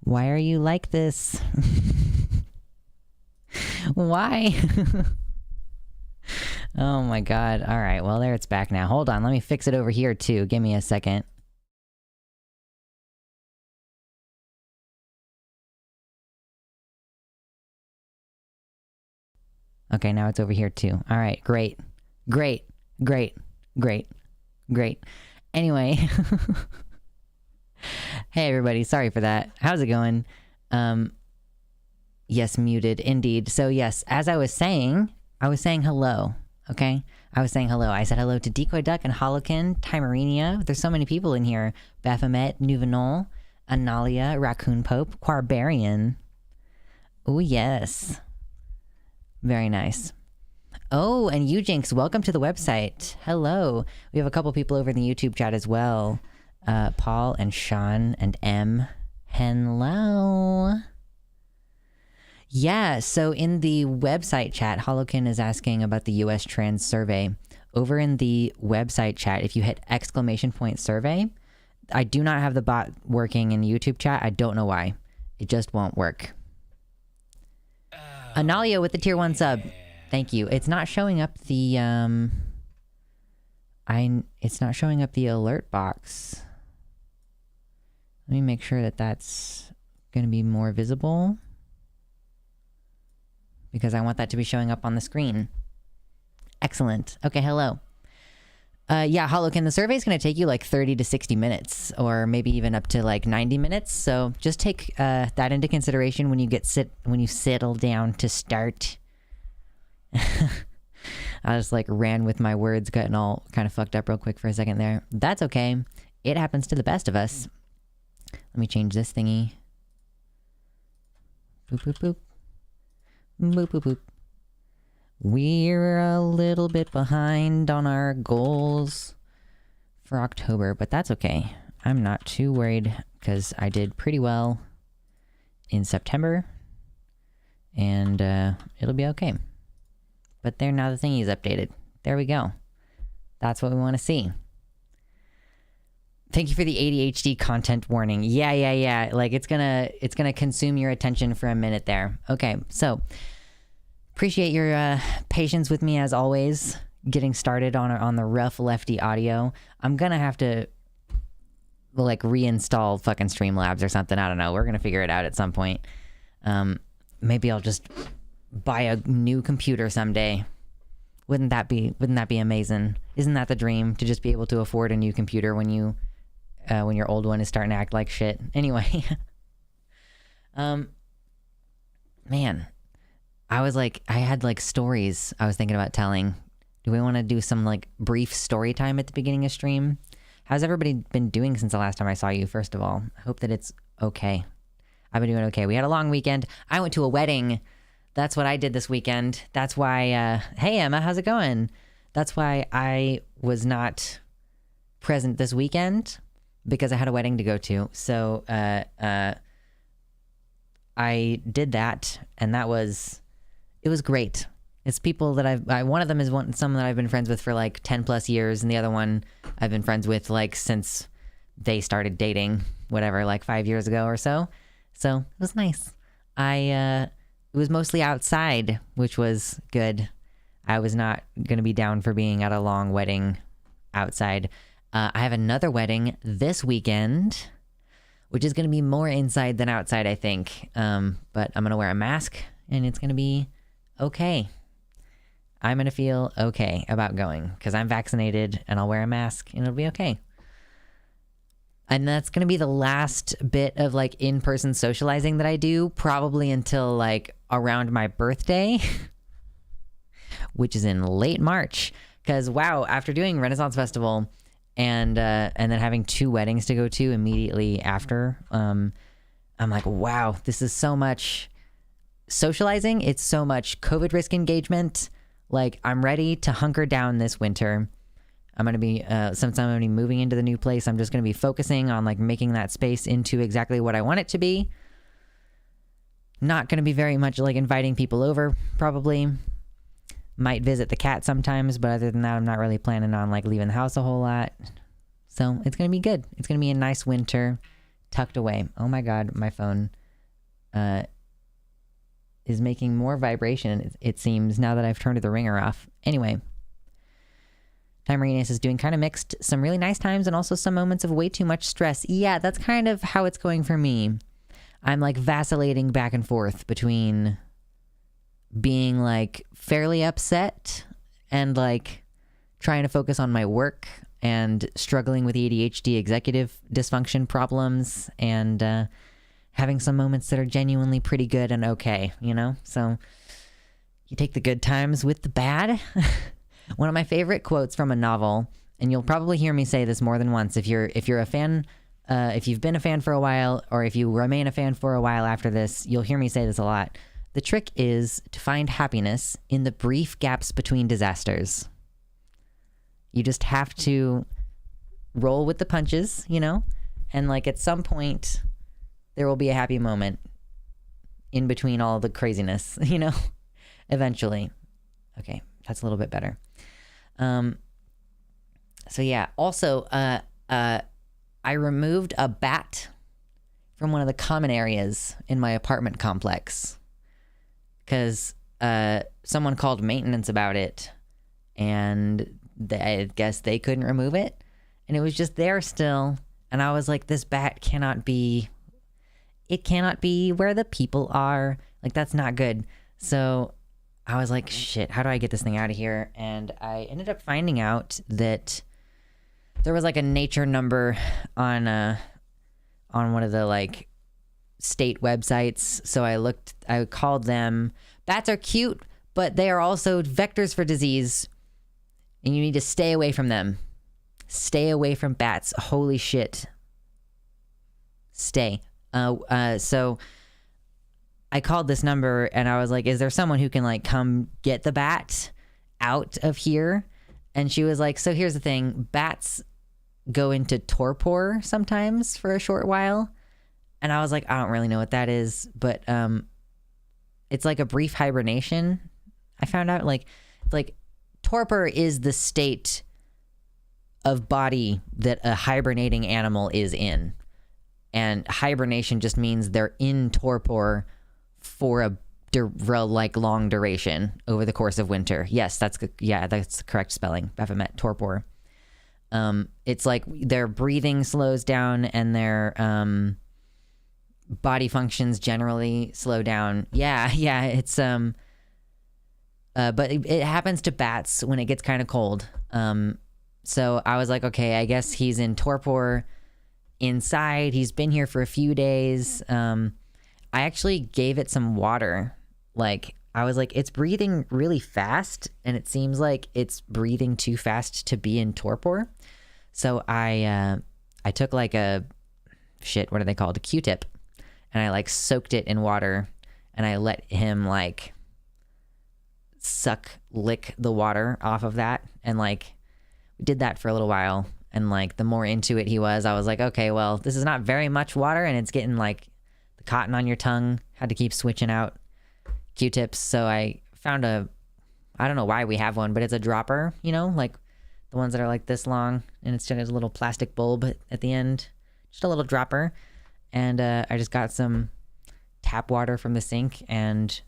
Why are you like this? Why? Oh my god. Alright, well there it's back now. Hold on, let me fix it over here too. Give me a second. Okay, now it's over here too. Alright, great. Great. Great. Great. Great. Anyway. Hey everybody, sorry for that. How's it going? Yes, muted, indeed. So yes, as I was saying hello, okay? I was saying hello. I said hello to Decoy Duck and Holokin, Timerinia. There's so many people in here. Baphomet, Nouvenol, Analia, Raccoon Pope, Quarbarian. Oh yes. Very nice. Oh, and Ujinx, welcome to the website. Hello. We have a couple people over in the YouTube chat as well. Paul and Sean and M. Hello. Yeah, so in the website chat, Holokin is asking about the US trans survey. Over in the website chat, if you hit !survey, I do not have the bot working in the YouTube chat. I don't know why. It just won't work. Analia with the tier 1 sub. Thank you. It's not showing up the, it's not showing up the alert box. Let me make sure that that's going to be more visible, because I want that to be showing up on the screen. Excellent. Okay, hello. Yeah, Holokin, the survey is going to take you like 30 to 60 minutes, or maybe even up to like 90 minutes. So just take that into consideration when you settle down to start. I just like ran with my words, getting all kind of fucked up real quick for a second there. That's okay. It happens to the best of us. Let me change this thingy. Boop, boop, boop. Boop, boop, boop. We're a little bit behind on our goals for October, but that's okay. I'm not too worried because I did pretty well in September, and it'll be okay. But there, now the thingy's updated. There we go. That's what we want to see. Thank you for the ADHD content warning. Yeah. Like it's gonna consume your attention for a minute there. Okay, so appreciate your patience with me as always. Getting started on the rough lefty audio. I'm gonna have to like reinstall fucking Streamlabs or something. I don't know. We're gonna figure it out at some point. Maybe I'll just buy a new computer someday. Wouldn't that be amazing? Isn't that the dream, to just be able to afford a new computer when your old one is starting to act like shit? Anyway. Man, I had like stories I was thinking about telling. Do we want to do some like brief story time at the beginning of stream? How's everybody been doing since the last time I saw you, first of all? I hope that it's okay. I've been doing okay. We had a long weekend. I went to a wedding. That's what I did this weekend. That's why, hey Emma, how's it going? That's why I was not present this weekend, because I had a wedding to go to. So, I did that, and it was great. It's people that one of them is someone that I've been friends with for like 10 plus years, and the other one I've been friends with like since they started dating, whatever, like 5 years ago or so. So it was nice. It was mostly outside, which was good. I was not going to be down for being at a long wedding outside. I have another wedding this weekend, which is going to be more inside than outside, I think. But I'm going to wear a mask, and it's going to be okay. I'm going to feel okay about going, because I'm vaccinated, and I'll wear a mask, and it'll be okay. And that's going to be the last bit of like in-person socializing that I do, probably until like around my birthday, which is in late March. Because wow, after doing Renaissance Festival and then having 2 weddings to go to immediately after, I'm like, wow, this is so much socializing. It's so much COVID risk engagement. Like, I'm ready to hunker down this winter. I'm going to be, since I'm going to be moving into the new place, I'm just going to be focusing on like making that space into exactly what I want it to be. Not going to be very much like inviting people over, probably. Might visit the cat sometimes, but other than that, I'm not really planning on like leaving the house a whole lot. So it's going to be good. It's going to be a nice winter tucked away. Oh my God, my phone is making more vibration, it seems, now that I've turned the ringer off. Anyway, Timerinius is doing kind of mixed. Some really nice times and also some moments of way too much stress. Yeah, that's kind of how it's going for me. I'm like vacillating back and forth between being like fairly upset and like trying to focus on my work and struggling with ADHD executive dysfunction problems and having some moments that are genuinely pretty good and okay, you know? So you take the good times with the bad. One of my favorite quotes from a novel, and you'll probably hear me say this more than once if you're a fan, if you've been a fan for a while, or if you remain a fan for a while after this, you'll hear me say this a lot. The trick is to find happiness in the brief gaps between disasters. You just have to roll with the punches, you know? And like at some point, there will be a happy moment in between all the craziness, you know? Eventually. Okay, that's a little bit better. So yeah, also, I removed a bat from one of the common areas in my apartment complex because someone called maintenance about it, and I guess they couldn't remove it, and it was just there still, and I was like, this bat cannot be where the people are. Like, that's not good. So I was like, shit, how do I get this thing out of here? And I ended up finding out that there was like a nature number on one of the like state websites. So I called them. Bats are cute, but they are also vectors for disease, and you need to stay away from them. Stay away from bats. Holy shit. Stay. So I called this number and I was like, is there someone who can like come get the bat out of here? And she was like, so here's the thing, bats go into torpor sometimes for a short while. And I was like, I don't really know what that is, but it's like a brief hibernation. I found out like torpor is the state of body that a hibernating animal is in. And hibernation just means they're in torpor for a long duration over the course of winter. Yes, that's the correct spelling. Baphomet, torpor. It's like their breathing slows down and their body functions generally slow down. Yeah, it's but it happens to bats when it gets kind of cold. So I was like, okay, I guess he's in torpor inside. He's been here for a few days. I actually gave it some water. Like, I was like, it's breathing really fast, and it seems like it's breathing too fast to be in torpor. So I took like what are they called? A Q-tip. And I like soaked it in water, and I let him like lick the water off of that. And like, we did that for a little while. And like, the more into it he was, I was like, okay, well, this is not very much water, and it's getting like the cotton on your tongue. Had to keep switching out Q-tips. So I found I don't know why we have one, but it's a dropper, you know, like the ones that are like this long, and it's just a little plastic bulb at the end, just a little dropper. And I just got some tap water from the sink, and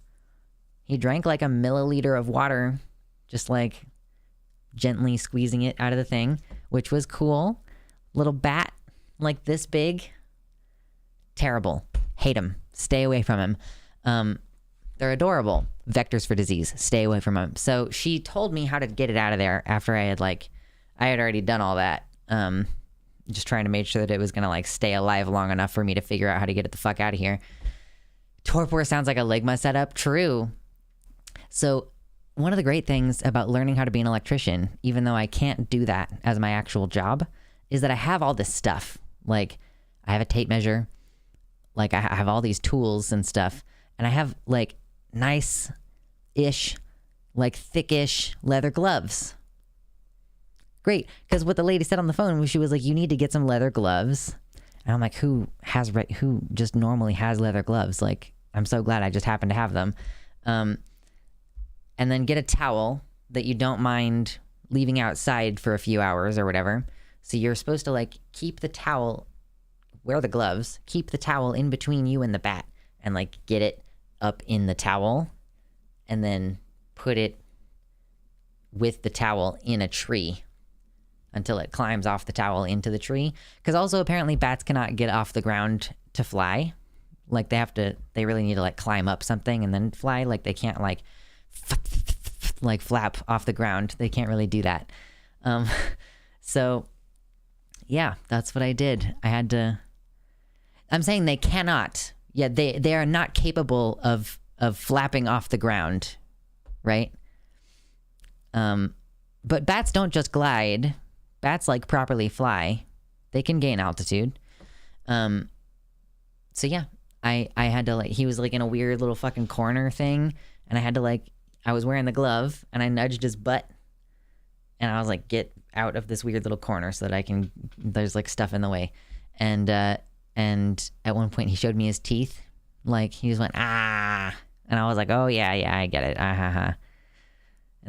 he drank like a milliliter of water, just like gently squeezing it out of the thing, which was cool. Little bat like this big. Terrible. Hate him. Stay away from him. They're adorable. Vectors for disease. Stay away from them. So she told me how to get it out of there after I had already done all that. Just trying to make sure that it was going to like stay alive long enough for me to figure out how to get it the fuck out of here. Torpor sounds like a Ligma setup. True. So one of the great things about learning how to be an electrician, even though I can't do that as my actual job, is that I have all this stuff. Like, I have a tape measure. Like, I have all these tools and stuff. And I have like nice-ish, like thick-ish leather gloves. Great, because what the lady said on the phone was, she was like, you need to get some leather gloves. And I'm like, who just normally has leather gloves? Like, I'm so glad I just happen to have them. And then get a towel that you don't mind leaving outside for a few hours or whatever. So you're supposed to like keep the towel wear the gloves, keep the towel in between you and the bat, and like get it up in the towel, and then put it with the towel in a tree until it climbs off the towel into the tree. Because also apparently bats cannot get off the ground to fly. Like they really need to like climb up something and then fly. Like they can't like flap off the ground. They can't really do that. So yeah, that's what I did. I'm saying they cannot. Yeah, they are not capable of flapping off the ground, right? But bats don't just glide. Bats like properly fly. They can gain altitude. So yeah, I had to like, he was like in a weird little fucking corner thing, and I had to like, I was wearing the glove and I nudged his butt, and I was like, get out of this weird little corner so that there's like stuff in the way. And at one point he showed me his teeth. Like he just went, ah. And I was like, oh yeah, I get it. And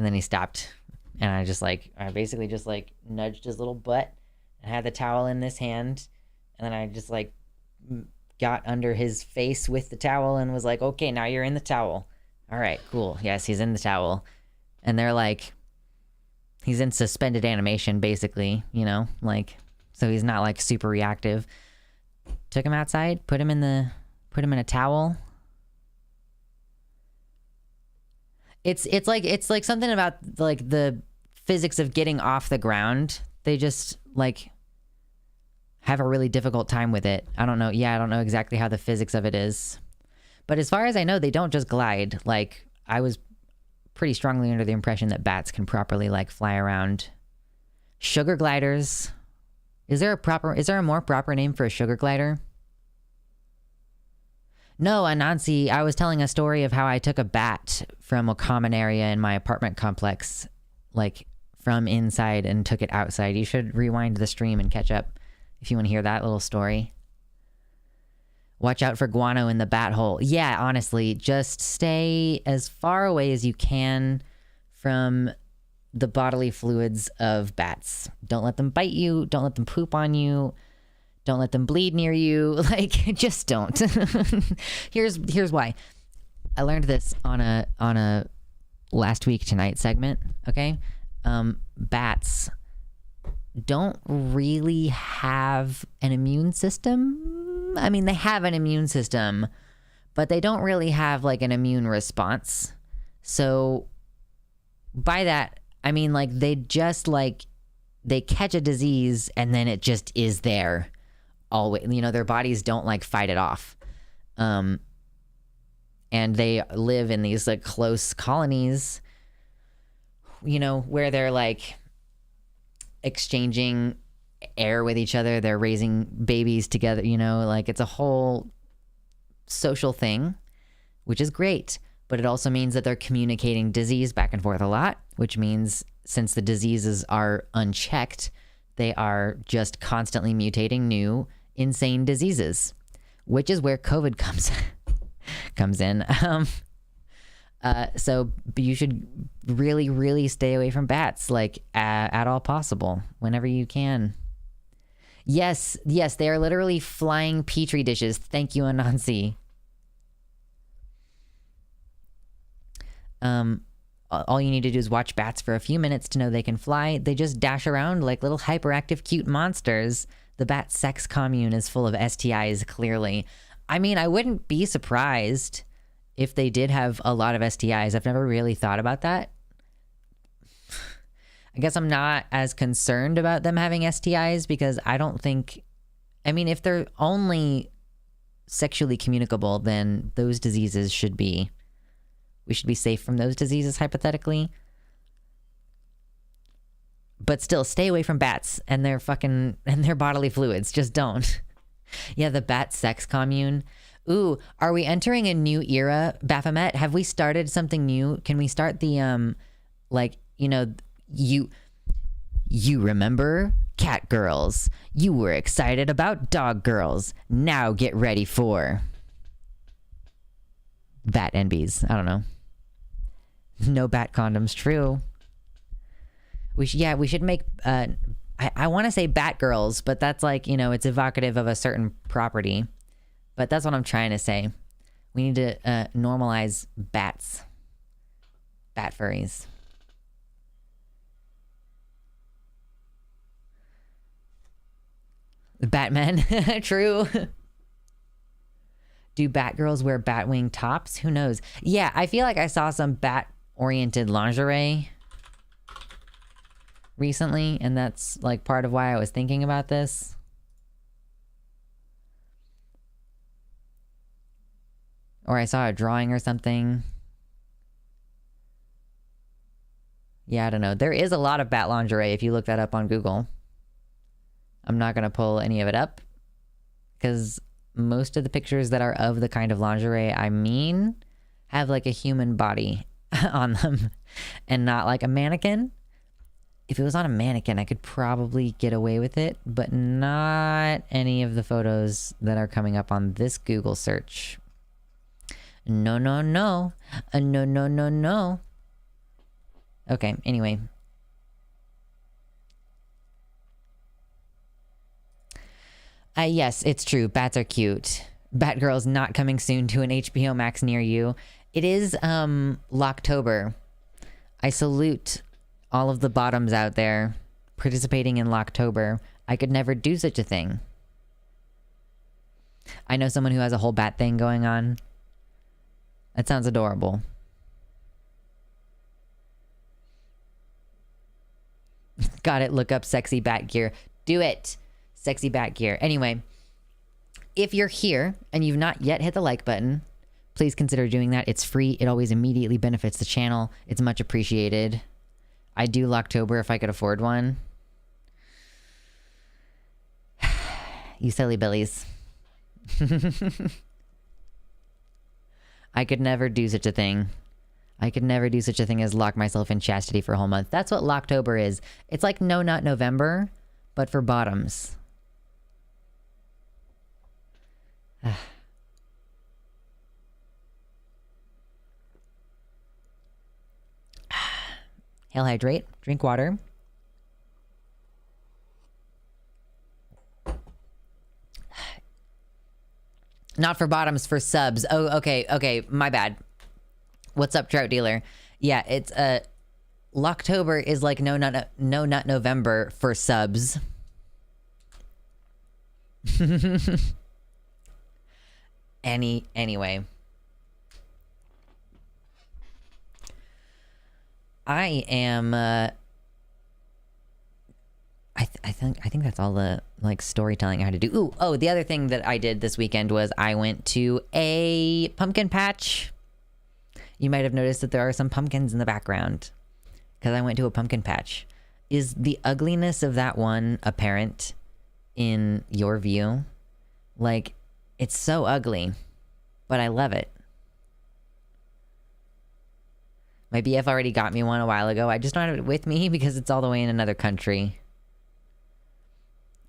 then he stopped, and I basically just like nudged his little butt and had the towel in this hand. And then I just like got under his face with the towel and was like, okay, now you're in the towel. All right, cool. Yes, he's in the towel. And they're like, he's in suspended animation, basically, you know, like, so he's not like super reactive. Took him outside, put him in a towel. It's like something about like the physics of getting off the ground. They just like have a really difficult time with it. I don't know. Yeah, I don't know exactly how the physics of it is. But as far as I know, they don't just glide. Like I was pretty strongly under the impression that bats can properly like fly around. Sugar gliders. Is there a more proper name for a sugar glider? No, Anansi, I was telling a story of how I took a bat from a common area in my apartment complex, like from inside, and took it outside. You should rewind the stream and catch up if you want to hear that little story. Watch out for guano in the bat hole. Yeah, honestly, just stay as far away as you can from the bodily fluids of bats. Don't let them bite you. Don't let them poop on you. Don't let them bleed near you. Like, just don't. Here's why. I learned this on a last week tonight segment. Okay, bats don't really have an immune system. I mean, they have an immune system, but they don't really have like an immune response. So by that, I mean like they just like they catch a disease and then it just is there always. You know, their bodies don't like fight it off. And they live in these like close colonies, you know, where they're like exchanging air with each other. They're raising babies together, you know, like it's a whole social thing, which is great. But it also means that they're communicating disease back and forth a lot, which means since the diseases are unchecked, they are just constantly mutating new insane diseases, which is where COVID comes in. So you should really, really stay away from bats, like at all possible, whenever you can. Yes, they are literally flying petri dishes. Thank you, Anansi. All you need to do is watch bats for a few minutes to know they can fly. They just dash around like little hyperactive, cute monsters. The bat sex commune is full of STIs, clearly. I mean, I wouldn't be surprised if they did have a lot of STIs. I've never really thought about that. I guess I'm not as concerned about them having STIs because I don't think, I mean, if they're only sexually communicable, then those diseases we should be safe from those diseases, hypothetically. But still, stay away from bats and their bodily fluids. Just don't. Yeah, the bat sex commune. Ooh, are we entering a new era, Baphomet? Have we started something new? Can we start the, like, you know, you remember cat girls. You were excited about dog girls. Now get ready for bat NBs. I don't know. No bat condoms. True. We should make, I I want to say Batgirls, but that's like, you know, it's evocative of a certain property. But that's what I'm trying to say. We need to normalize bats. Bat furries. Batman. True. Do Batgirls wear Batwing tops? Who knows? Yeah, I feel like I saw some bat-oriented lingerie recently, and that's like part of why I was thinking about this. Or I saw a drawing or something. Yeah, I don't know. There is a lot of bat lingerie if you look that up on Google. I'm not going to pull any of it up because most of the pictures that are of the kind of lingerie I mean have like a human body on them and not like a mannequin. If it was on a mannequin, I could probably get away with it, but not any of the photos that are coming up on this Google search. No, no, no. No, no, no, no. Okay, anyway. Yes, it's true. Bats are cute. Batgirl's not coming soon to an HBO Max near you. It is, Locktober. I salute all of the bottoms out there participating in Locktober. I could never do such a thing. I know someone who has a whole bat thing going on. That sounds adorable. Got it. Look up sexy bat gear. Do it. Sexy bat gear. Anyway, if you're here and you've not yet hit the like button, please consider doing that. It's free. It always immediately benefits the channel. It's much appreciated. I do Locktober if I could afford one. You silly billies. I could never do such a thing. I could never do such a thing as lock myself in chastity for a whole month. That's what Locktober is. It's like No Nut November, but for bottoms. Hail, hydrate, drink water. Not for bottoms, for subs. Oh, okay, my bad. What's up, Trout Dealer? Yeah, it's Locktober is like No Nut November for subs. Anyway. I am I think that's all the like storytelling I had to do. Ooh, oh, the other thing that I did this weekend was I went to a pumpkin patch. You might have noticed that there are some pumpkins in the background because I went to a pumpkin patch. Is the ugliness of that one apparent in your view? Like, it's so ugly, but I love it. My BF already got me one a while ago. I just don't have it with me because it's all the way in another country.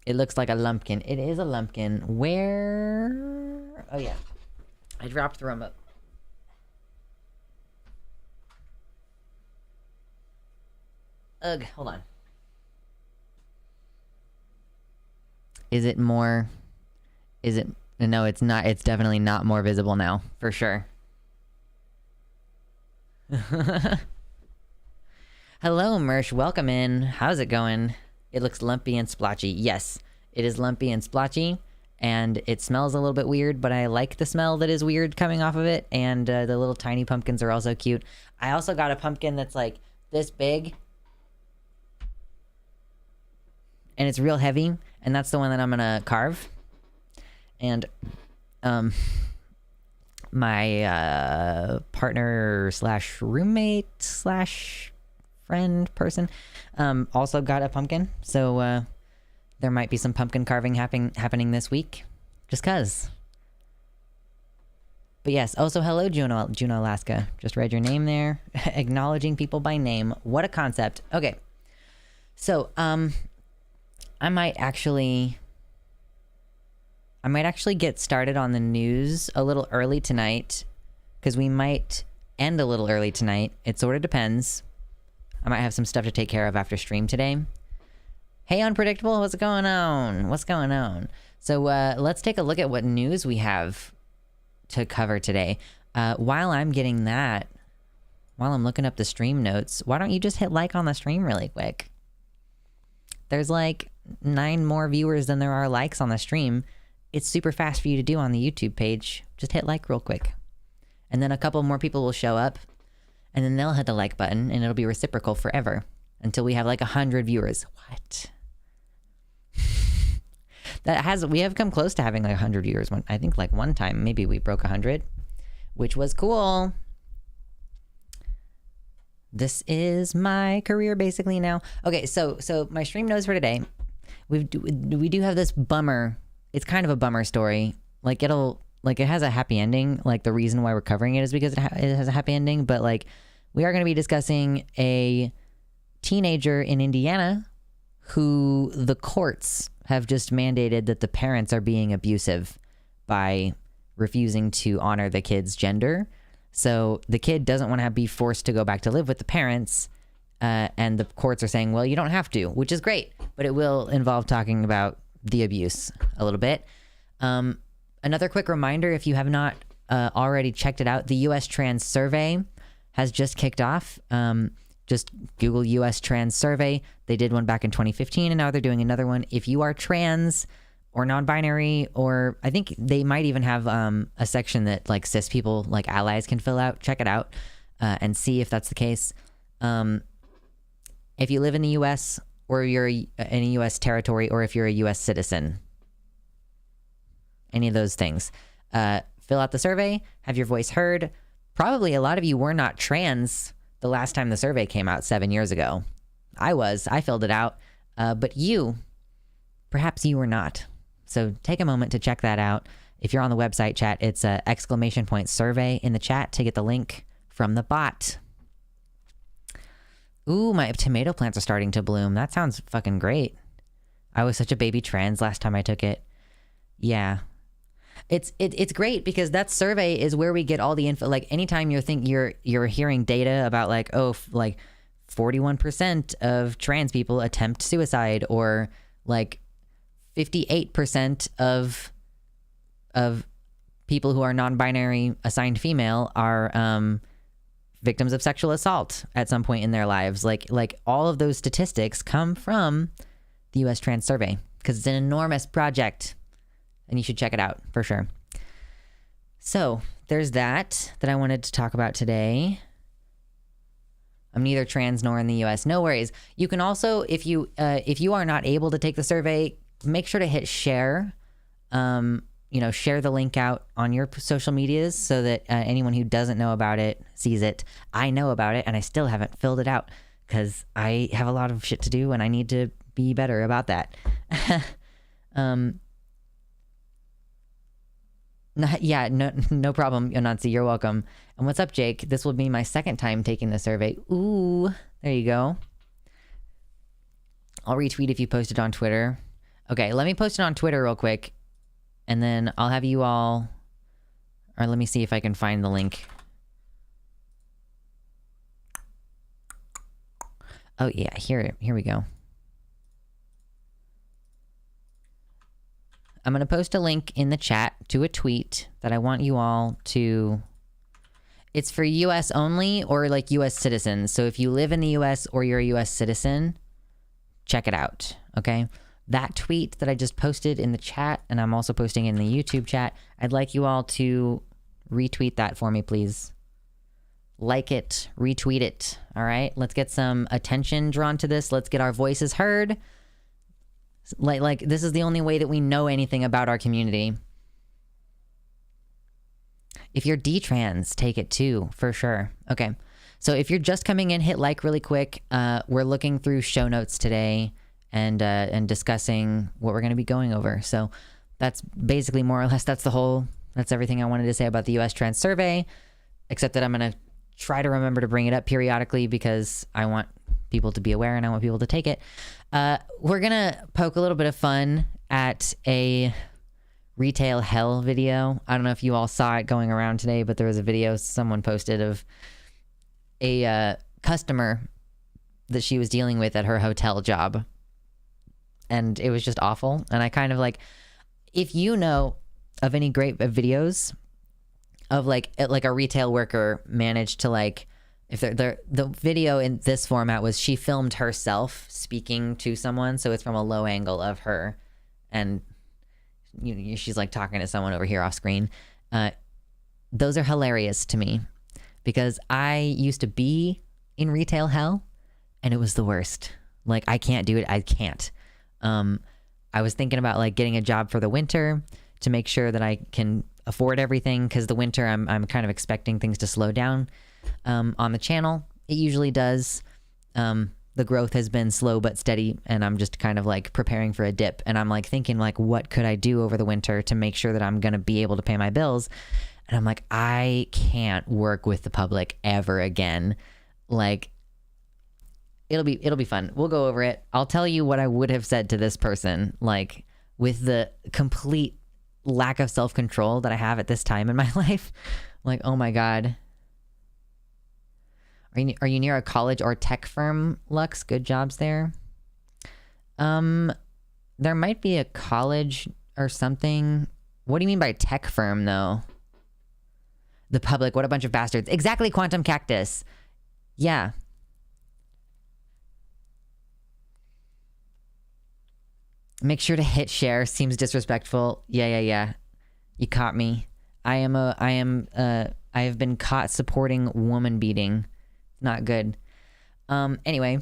It looks like a lumpkin. It is a lumpkin. Where? Oh, yeah. I dropped the remote. Ugh, hold on. Is it more... Is it... No, it's not. It's definitely not more visible now. For sure. Hello, Mersh. Welcome in. How's it going? It looks lumpy and splotchy. Yes, it is lumpy and splotchy, and it smells a little bit weird, but I like the smell that is weird coming off of it, and the little tiny pumpkins are also cute. I also got a pumpkin that's like this big, and it's real heavy, and that's the one that I'm gonna carve. And my partner slash roommate slash friend person also got a pumpkin, so there might be some pumpkin carving happening this week, just cuz. But yes, also hello Juno Alaska, just read your name there. Acknowledging people by name. What a concept. Okay, so I might actually get started on the news a little early tonight, because we might end a little early tonight. It sort of depends. I might have some stuff to take care of after stream today. Hey, Unpredictable, what's going on? What's going on? So let's take a look at what news we have to cover today. While I'm getting that, while I'm looking up the stream notes, why don't you just hit like on the stream really quick? There's like 9 more viewers than there are likes on the stream. It's super fast for you to do on the YouTube page. Just hit like real quick. And then a couple more people will show up, and then they'll hit the like button, and it'll be reciprocal forever until we have like 100 viewers. What? We have come close to having like 100 viewers. I think like one time maybe we broke 100, which was cool. This is my career basically now. Okay, so my stream notes for today. We do have this bummer. It's kind of a bummer story. Like it has a happy ending. Like the reason why we're covering it is because it has a happy ending. But like we are going to be discussing a teenager in Indiana who the courts have just mandated that the parents are being abusive by refusing to honor the kid's gender. So the kid doesn't want to be forced to go back to live with the parents. And the courts are saying, well, you don't have to, which is great, but it will involve talking about the abuse a little bit. Another quick reminder, if you have not already checked it out, the U.S. Trans Survey has just kicked off. Just Google U.S. Trans Survey. They did one back in 2015, and now they're doing another one. If you are trans or non-binary, or I think they might even have a section that like cis people, like allies, can fill out. Check it out and see if that's the case. If you live in the U.S. or you're in a U.S. territory, or if you're a U.S. citizen, any of those things, fill out the survey, have your voice heard. Probably a lot of you were not trans the last time the survey came out 7 years ago. I filled it out, but perhaps you were not. So take a moment to check that out. If you're on the website chat, it's a !survey in the chat to get the link from the bot. Ooh, my tomato plants are starting to bloom. That sounds fucking great. I was such a baby trans last time I took it. Yeah. It's great because that survey is where we get all the info. Like anytime you're hearing data about like, oh, like 41% of trans people attempt suicide, or like 58% of people who are non-binary assigned female are victims of sexual assault at some point in their lives. Like all of those statistics come from the U.S. Trans Survey because it's an enormous project. And you should check it out for sure. So there's that I wanted to talk about today. I'm neither trans nor in the U.S. No worries. You can also, if you are not able to take the survey, make sure to hit share. Share the link out on your social medias so that anyone who doesn't know about it sees it. I know about it and I still haven't filled it out because I have a lot of shit to do and I need to be better about that. No problem, Yonansi. You're welcome. And what's up, Jake? This will be my second time taking the survey. Ooh, there you go. I'll retweet if you post it on Twitter. Okay, let me post it on Twitter real quick. And then I'll have you all... Or let me see if I can find the link. Oh, yeah, here we go. I'm going to post a link in the chat to a tweet that I want you all to... It's for U.S. only or like U.S. citizens. So if you live in the U.S. or you're a U.S. citizen, check it out, okay? That tweet that I just posted in the chat, and I'm also posting in the YouTube chat, I'd like you all to retweet that for me, please. Like it, retweet it, all right? Let's get some attention drawn to this. Let's get our voices heard. Like this is the only way that we know anything about our community. If you're D-trans, take it too, for sure. Okay, so if you're just coming in, hit like really quick. We're looking through show notes today and discussing what we're going to be going over. So that's basically more or less, that's everything I wanted to say about the U.S. Trans Survey, except that I'm going to try to remember to bring it up periodically because I want people to be aware and I want people to take it. We're gonna poke a little bit of fun at a retail hell video. I don't know if you all saw it going around today, but there was a video someone posted of a customer that she was dealing with at her hotel job. and it was just awful. And I kind of like, if you know of any great videos of like a retail worker managed to like, if the video in this format was she filmed herself speaking to someone, so it's from a low angle of her, and she's like talking to someone over here off screen. Those are hilarious to me because I used to be in retail hell, and it was the worst. Like, I can't do it. I can't. I was thinking about like getting a job for the winter to make sure that I can afford everything, because the winter I'm kind of expecting things to slow down on the channel. It usually does. The growth has been slow but steady, and I'm just kind of like preparing for a dip, and I'm like thinking like, what could I do over the winter to make sure that I'm gonna be able to pay my bills? And I'm like, I can't work with the public ever again. Like, it'll be fun. We'll go over it. I'll tell you what I would have said to this person, like with the complete lack of self-control that I have at this time in my life. Like, oh my God. Are you near a college or tech firm, Lux? Good jobs there. There might be a college or something. What do you mean by tech firm, though? The public, what a bunch of bastards. Exactly, Quantum Cactus. Yeah. Make sure to hit share. Seems disrespectful. Yeah. You caught me. I have been caught supporting woman beating. Not good. Anyway,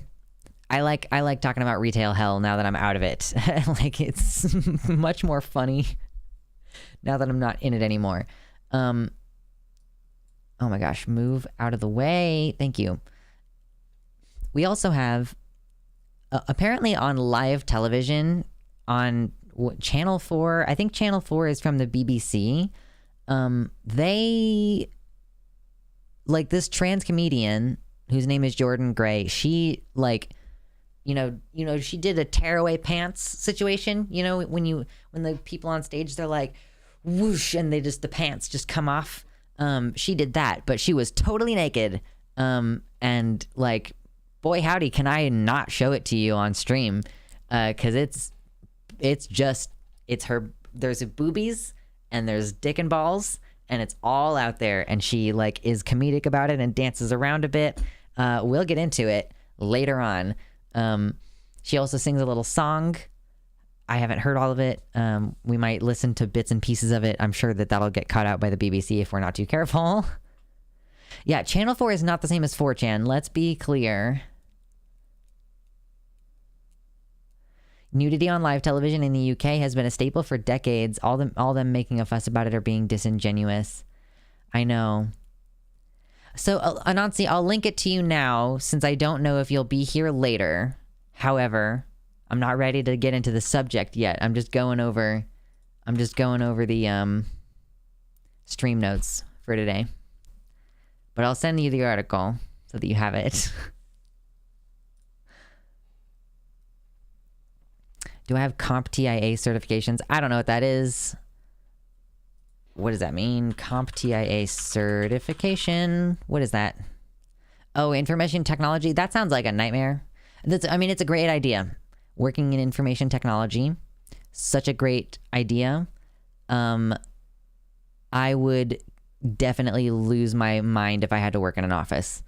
I like talking about retail hell now that I'm out of it. Like, it's much more funny now that I'm not in it anymore. Oh my gosh, move out of the way. Thank you. We also have apparently on live television on Channel 4. I think Channel 4 is from the BBC. They, like, this trans comedian whose name is Jordan Gray, she like, you know, she did a tearaway pants situation. You know, when the people on stage, they're like whoosh, and the pants just come off. She did that, but she was totally naked. And like, boy howdy, can I not show it to you on stream? 'Cause it's her, there's boobies and there's dick and balls, and it's all out there, and she like is comedic about it and dances around a bit. We'll get into it later on. She also sings a little song. I haven't heard all of it. We might listen to bits and pieces of it. I'm sure that'll get cut out by the BBC if we're not too careful. Yeah, Channel 4 is not the same as 4chan. Let's be clear. Nudity on live television in the UK has been a staple for decades. All them making a fuss about it are being disingenuous. I know. So, Anansi, I'll link it to you now, since I don't know if you'll be here later. However, I'm not ready to get into the subject yet. I'm just going over the stream notes for today. But I'll send you the article so that you have it. Do I have CompTIA certifications? I don't know what that is. What does that mean? CompTIA certification. What is that? Oh, information technology. That sounds like a nightmare. It's a great idea. Working in information technology, such a great idea. I would definitely lose my mind if I had to work in an office,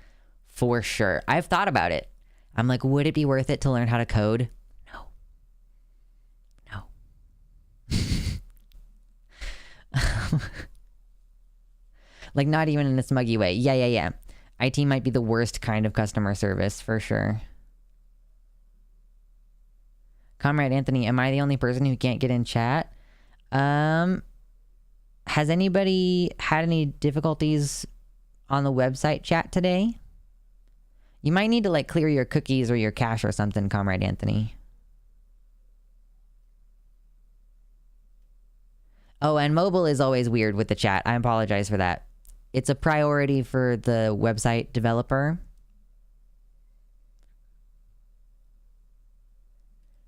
for sure. I've thought about it. I'm like, would it be worth it to learn how to code? No. Like, not even in a smuggy way. Yeah. IT might be the worst kind of customer service, for sure. Comrade Anthony, am I the only person who can't get in chat? Has anybody had any difficulties on the website chat today? You might need to like clear your cookies or your cache or something, Comrade Anthony. Oh, and mobile is always weird with the chat. I apologize for that. It's a priority for the website developer.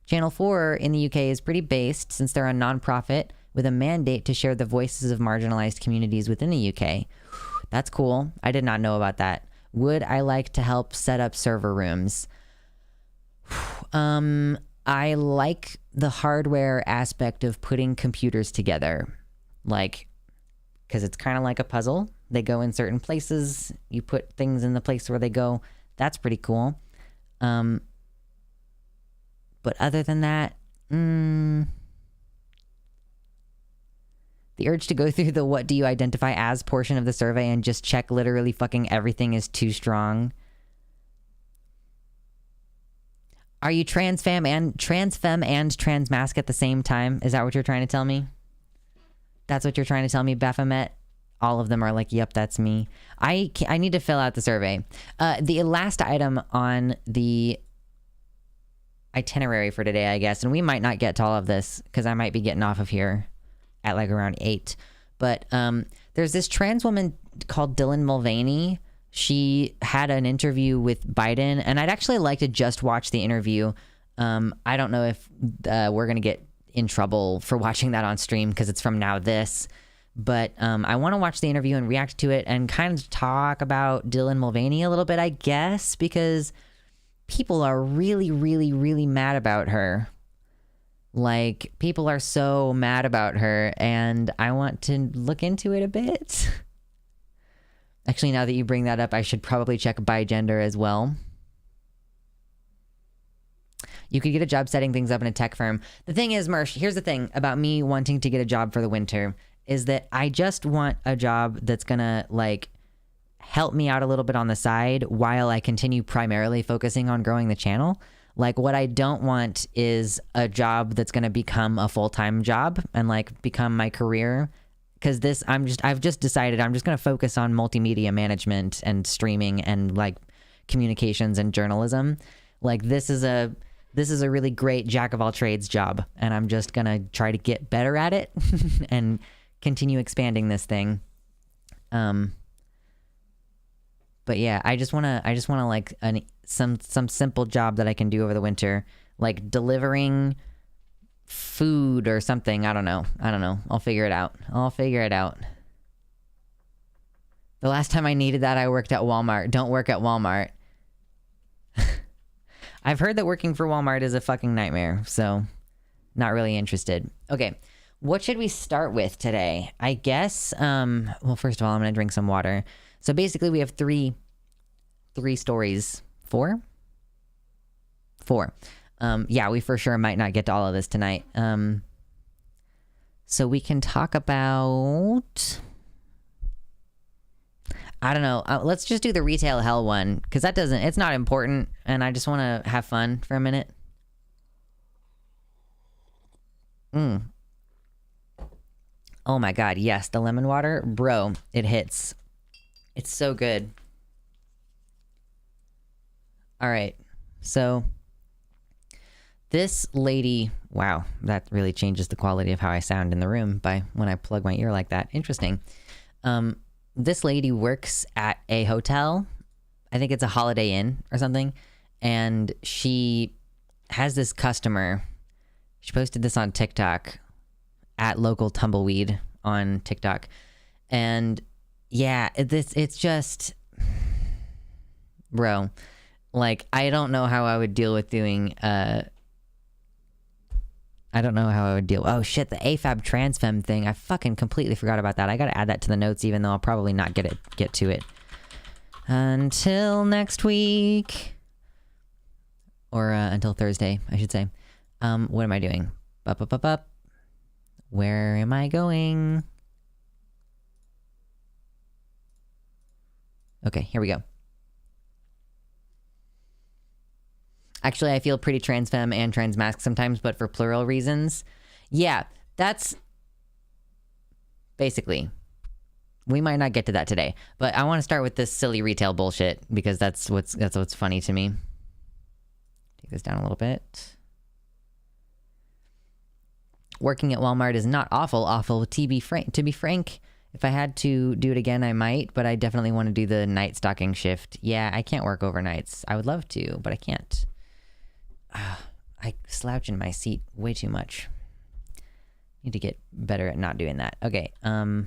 Channel 4 in the UK is pretty based, since they're a non-profit with a mandate to share the voices of marginalized communities within the UK. That's cool. I did not know about that. Would I like to help set up server rooms? I like the hardware aspect of putting computers together, like, because it's kind of like a puzzle. They go in certain places. You put things in the place where they go. That's pretty cool. But other than that, the urge to go through the what do you identify as portion of the survey and just check literally fucking everything is too strong. Are you trans femme and trans mask at the same time? Is that what you're trying to tell me? That's what you're trying to tell me, Baphomet? All of them are like, yep, that's me. I need to fill out the survey. The last item on the itinerary for today, I guess, and we might not get to all of this because I might be getting off of here at like around 8. But there's this trans woman called Dylan Mulvaney. She had an interview with Biden, and I'd actually like to just watch the interview. I don't know if we're going to get in trouble for watching that on stream because it's from Now This. But I want to watch the interview and react to it and kind of talk about Dylan Mulvaney a little bit, I guess, because people are really, really, really mad about her. Like, people are so mad about her, and I want to look into it a bit. Actually, now that you bring that up, I should probably check by gender as well. You could get a job setting things up in a tech firm. The thing is, Mersh, here's the thing about me wanting to get a job for the winter, is that I just want a job that's gonna, like, help me out a little bit on the side while I continue primarily focusing on growing the channel. Like, what I don't want is a job that's gonna become a full-time job and, like, become my career. Because I've just decided I'm just gonna focus on multimedia management and streaming and, like, communications and journalism. Like, this is a really great jack of all trades job, and I'm just gonna try to get better at it and continue expanding this thing. But yeah, I just wanna like some simple job that I can do over the winter, like delivering food or something. I don't know. I'll figure it out. The last time I needed that, I worked at Walmart. Don't work at Walmart. I've heard that working for Walmart is a fucking nightmare, so not really interested. Okay, what should we start with today? I guess, well, first of all, I'm gonna drink some water. So basically we have three stories. Four. Yeah, we for sure might not get to all of this tonight. So we can talk about, I don't know. Let's just do the retail hell one, because it's not important, and I just want to have fun for a minute. Oh my god, yes, the lemon water. Bro, it hits. It's so good. Alright, so this lady, wow, that really changes the quality of how I sound in the room when I plug my ear like that. Interesting. This lady works at a hotel. I think it's a Holiday Inn or something. And she has this customer. She posted this on TikTok, at local tumbleweed on TikTok. And yeah, it's just, bro, like, I don't know how I would deal with doing, oh shit, the AFAB transfem thing. I fucking completely forgot about that. I gotta add that to the notes, even though I'll probably not get to it until next week. Or until Thursday, I should say. What am I doing? Where am I going? Okay, here we go. Actually, I feel pretty transfemme and transmasc sometimes, but for plural reasons. Yeah, that's basically. We might not get to that today, but I want to start with this silly retail bullshit because that's what's funny to me. Take this down a little bit. Working at Walmart is not awful. To be frank, if I had to do it again, I might, but I definitely want to do the night stocking shift. Yeah, I can't work overnights. I would love to, but I can't. I slouch in my seat way too much. Need to get better at not doing that. Okay, let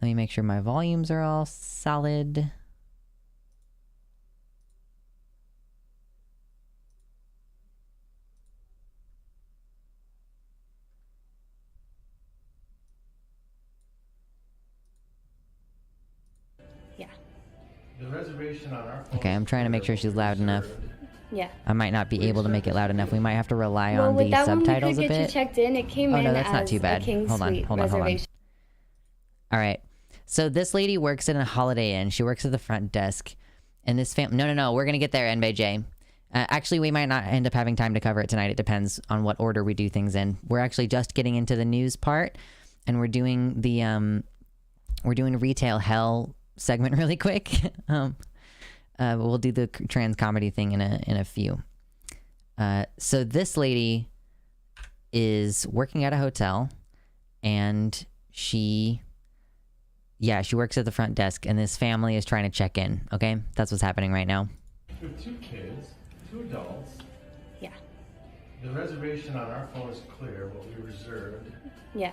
me make sure my volumes are all solid. reservation on our phone. Okay, I'm trying to make sure she's loud enough. Yeah. I might not be able to make it loud enough. We might have to rely on with the that subtitles one, we could a get you bit. checked in. It came Oh in no, that's not as too bad. a king Hold on, suite hold on, hold on. reservation. All right. So this lady works in a Holiday Inn. She works at the front desk. And this No. We're going to get there, NBJ. Actually, we might not end up having time to cover it tonight. It depends on what order we do things in. We're actually just getting into the news part. And we're doing the, retail hell segment really quick. We'll do the trans comedy thing in a few. So this lady is working at a hotel, and she works at the front desk, and this family is trying to check in. Okay, that's what's happening right now. We have 2 kids, 2 adults. Yeah. The reservation on our phone is clear, what we reserved. Yeah.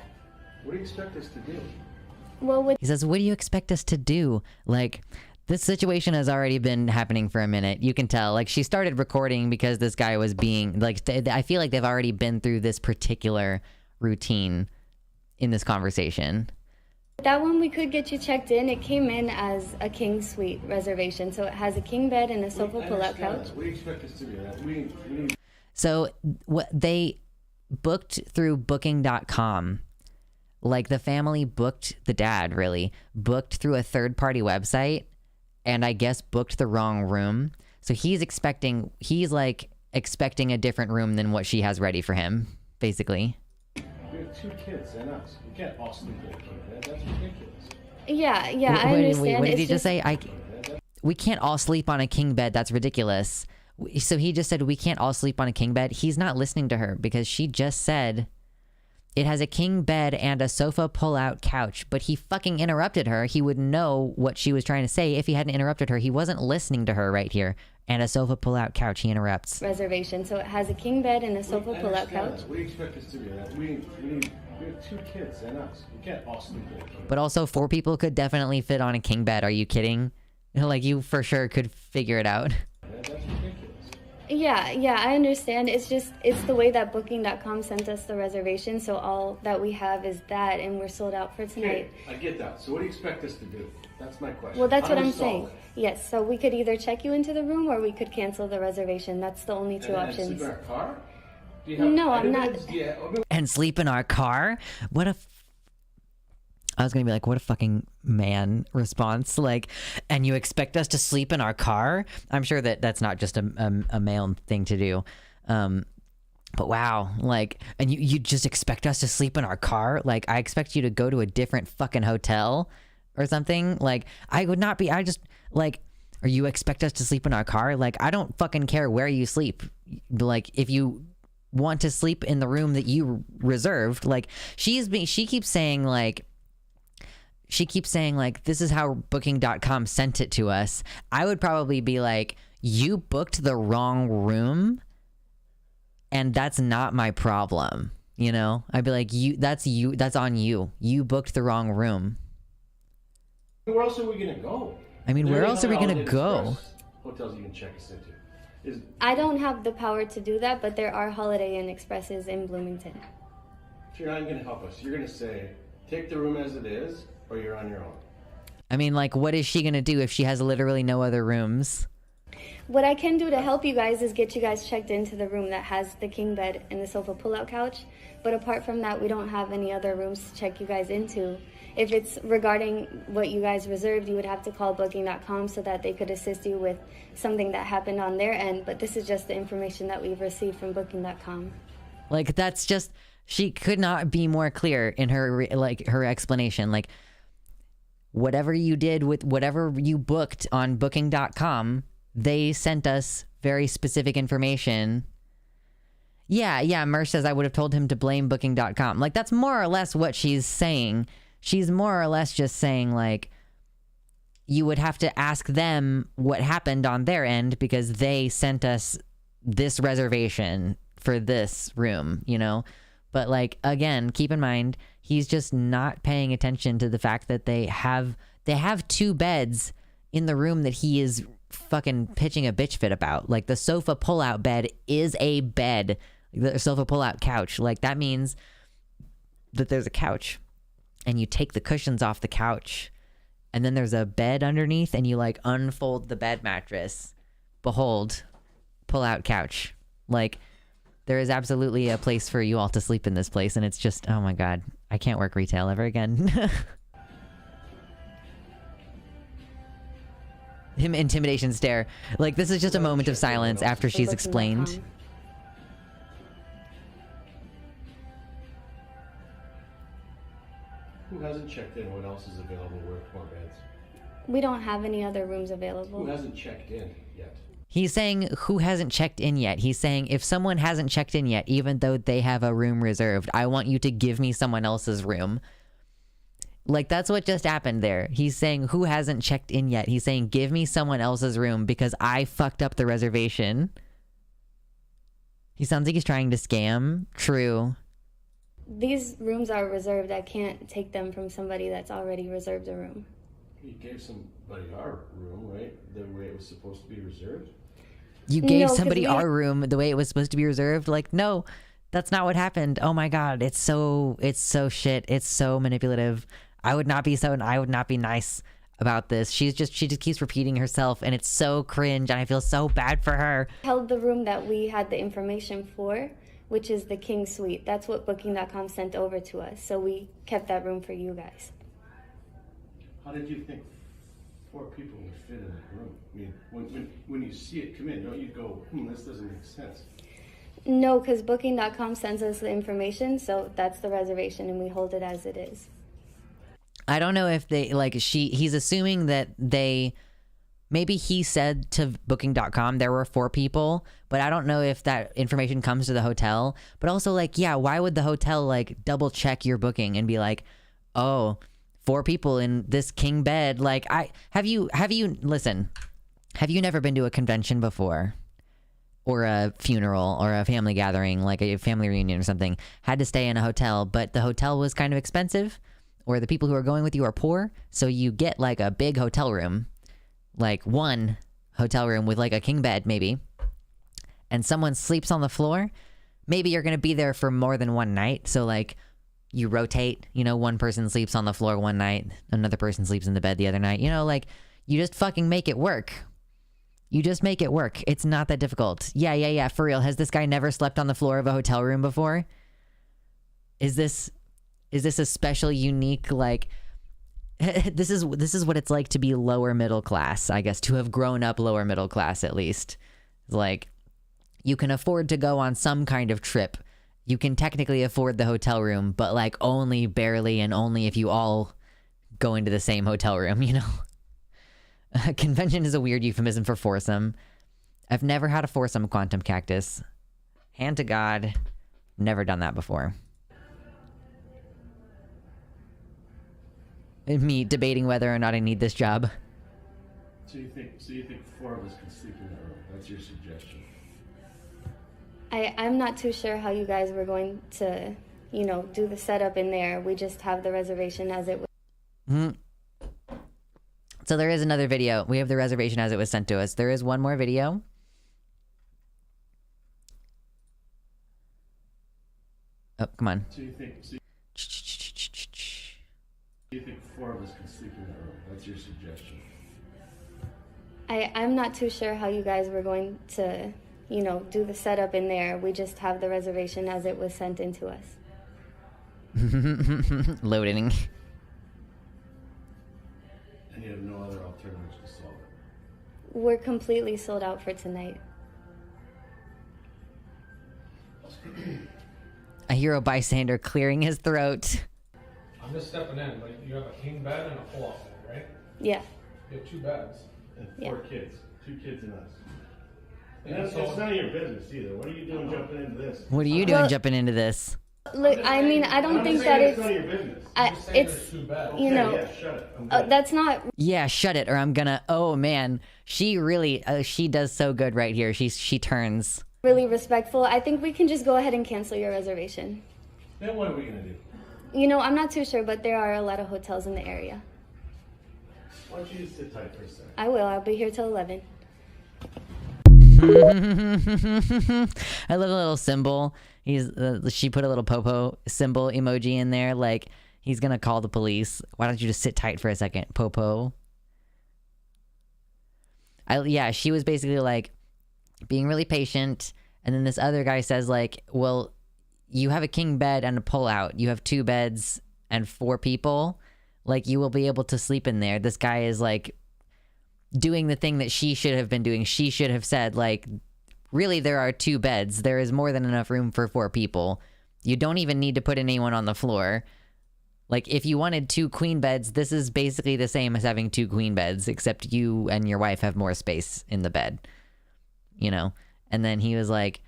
What do you expect us to do? Well, He says, what do you expect us to do? Like, this situation has already been happening for a minute. You can tell. Like, she started recording because this guy was being... Like, I feel like they've already been through this particular routine in this conversation. that one, we could get you checked in. It came in as a king suite reservation. So it has a king bed and a sofa pull-out couch. What do you expect us to do? We need... So, what they booked through Booking.com. Like, the family booked, the dad really, booked through a third-party website, and I guess booked the wrong room. So he's expecting a different room than what she has ready for him, basically. We have 2 kids and us. We can't all sleep in a king bed. That's ridiculous. Yeah, I understand. What did he just say? We can't all sleep on a king bed. That's ridiculous. So he just said we can't all sleep on a king bed. He's not listening to her because she just said it has a king bed and a sofa pull-out couch, but he fucking interrupted her. He would know what she was trying to say if he hadn't interrupted her. He wasn't listening to her right here. And a sofa pull-out couch. He interrupts. Reservation. So it has a king bed and a sofa pull-out couch. What do you expect us to do? We have 2 kids and us. We can't all sleep in a king bed. But also 4 people could definitely fit on a king bed. Are you kidding? Like, you for sure could figure it out. That's ridiculous. Yeah, I understand. It's the way that Booking.com sent us the reservation, so all that we have is that, and we're sold out for tonight. Okay, I get that. So what do you expect us to do? That's my question. Well, that's How what do we I'm solve saying. it? Yes, so we could either check you into the room or we could cancel the reservation. That's the only 2 And options. sleep in our car? Do you have No, I'm not. evidence? And sleep in our car? I was gonna be like, what a fucking man response. Like, and you expect us to sleep in our car? I'm sure that's not just a male thing to do. But wow, like, and you just expect us to sleep in our car? Like, I expect you to go to a different fucking hotel or something. Like, or you expect us to sleep in our car? Like, I don't fucking care where you sleep. Like, if you want to sleep in the room that you reserved, like, she keeps saying like, this is how Booking.com sent it to us. I would probably be like, you booked the wrong room, and that's not my problem. You know, I'd be like, that's on you. You booked the wrong room. Where else are we gonna go? I mean, where else are we gonna go? Hotels you can check us into. I don't have the power to do that, but there are Holiday Inn Expresses in Bloomington. So you're not even gonna help us. You're gonna say, take the room as it is, or you're on your own. I mean, like, what is she gonna do if she has literally no other rooms? What I can do to help you guys is get you guys checked into the room that has the king bed and the sofa pull-out couch. But apart from that, we don't have any other rooms to check you guys into. If it's regarding what you guys reserved, you would have to call Booking.com so that they could assist you with something that happened on their end. But this is just the information that we've received from Booking.com. Like, that's just, she could not be more clear in her explanation. Like, whatever you did with whatever you booked on Booking.com, they sent us very specific information. Yeah, Mersh says I would have told him to blame Booking.com. Like, that's more or less what she's saying. She's more or less just saying, like, you would have to ask them what happened on their end because they sent us this reservation for this room, you know? But, like, again, keep in mind, he's just not paying attention to the fact that they have 2 beds in the room that he is fucking pitching a bitch fit about. Like, the sofa pull-out bed is a bed. The sofa pull-out couch. Like, that means that there's a couch. And you take the cushions off the couch and then there's a bed underneath, and you like unfold the bed mattress. Behold, pull out couch. Like, there is absolutely a place for you all to sleep in this place, and it's just, oh my god, I can't work retail ever again. Him intimidation stare. Like, this is just a moment of silence after she's explained. Who hasn't checked in? What else is available with more beds? We don't have any other rooms available. Who hasn't checked in yet? He's saying who hasn't checked in yet. He's saying if someone hasn't checked in yet, even though they have a room reserved, I want you to give me someone else's room. Like, that's what just happened there. He's saying who hasn't checked in yet. He's saying give me someone else's room because I fucked up the reservation. He sounds like he's trying to scam. True. These rooms are reserved. I can't take them from somebody that's already reserved a room. You gave somebody our room, right? The way it was supposed to be reserved? You gave somebody our room the way it was supposed to be reserved? Like, no, that's not what happened. Oh my god, it's so shit. It's so manipulative. I would not be nice about this. She just keeps repeating herself, and it's so cringe, and I feel so bad for her. Held the room that we had the information for, which is the King Suite. That's what Booking.com sent over to us. So we kept that room for you guys. How did you think 4 people would fit in that room? I mean, when you see it come in, don't you go, this doesn't make sense? No, because Booking.com sends us the information, so that's the reservation, and we hold it as it is. I don't know if they, like, he's assuming that maybe he said to Booking.com there were 4 people, but I don't know if that information comes to the hotel. But also, like, yeah, why would the hotel, like, double check your booking and be like, oh, 4 people in this king bed? Like, have you never been to a convention before? Or a funeral or a family gathering, like a family reunion or something, had to stay in a hotel, but the hotel was kind of expensive, or the people who are going with you are poor, so you get like a big hotel room, like one hotel room with like a king bed maybe, and someone sleeps on the floor. Maybe you're gonna be there for more than one night, so like you rotate, one person sleeps on the floor one night, another person sleeps in the bed the other night, like you just fucking make it work. You just make it work. It's not that difficult. Yeah, for real. Has this guy never slept on the floor of a hotel room before? Is this a special, unique, like, this is what it's like to be lower middle class, I guess, to have grown up lower middle class at least. Like, you can afford to go on some kind of trip. You can technically afford the hotel room, but like only barely, and only if you all go into the same hotel room, Convention is a weird euphemism for foursome. I've never had a foursome quantum cactus. Hand to God, never done that before. And me debating whether or not I need this job. So you think 4 of us can sleep in that room? That's your suggestion? I'm not too sure how you guys were going to, do the setup in there. We just have the reservation as it was. Mm-hmm. So there is another video. We have the reservation as it was sent to us. There is one more video. Oh, come on. So you think 4 of us can sleep in that room? That's your suggestion? I'm not too sure how you guys were going to, do the setup in there. We just have the reservation as it was sent into us. Loading. And you have no other alternatives to solve it? We're completely sold out for tonight. I hear a bystander clearing his throat. I'm just stepping in, but you have a king bed and a pull-out bed, right? Yeah. You have 2 beds. And 4 kids. 2 kids and us. And Yeah, it's none of your business either. What are you doing jumping into this? What are you doing jumping into this? Look, I mean, I don't think that it's none of your business. it's, 2 beds. Yeah, shut it. I'm good. that's not Yeah, shut it, or I'm gonna. Oh man, she really, she does so good right here. She turns. really respectful. I think we can just go ahead and cancel your reservation. Then what are we going to do? I'm not too sure, but there are a lot of hotels in the area. Why don't you just sit tight for a second? I will. I'll be here till 11. I love a little symbol. She put a little popo symbol emoji in there. Like, He's gonna call the police. Why don't you just sit tight for a second, Popo? Yeah, she was basically like being really patient, and then this other guy says like, well, you have a king bed and a pull-out. You have 2 beds and 4 people. Like, you will be able to sleep in there. This guy is like doing the thing that she should have been doing. She should have said like, really, there are 2 beds. There is more than enough room for 4 people. You don't even need to put anyone on the floor. Like, if you wanted 2 queen beds, this is basically the same as having 2 queen beds, except you and your wife have more space in the bed, you know? And then he was like,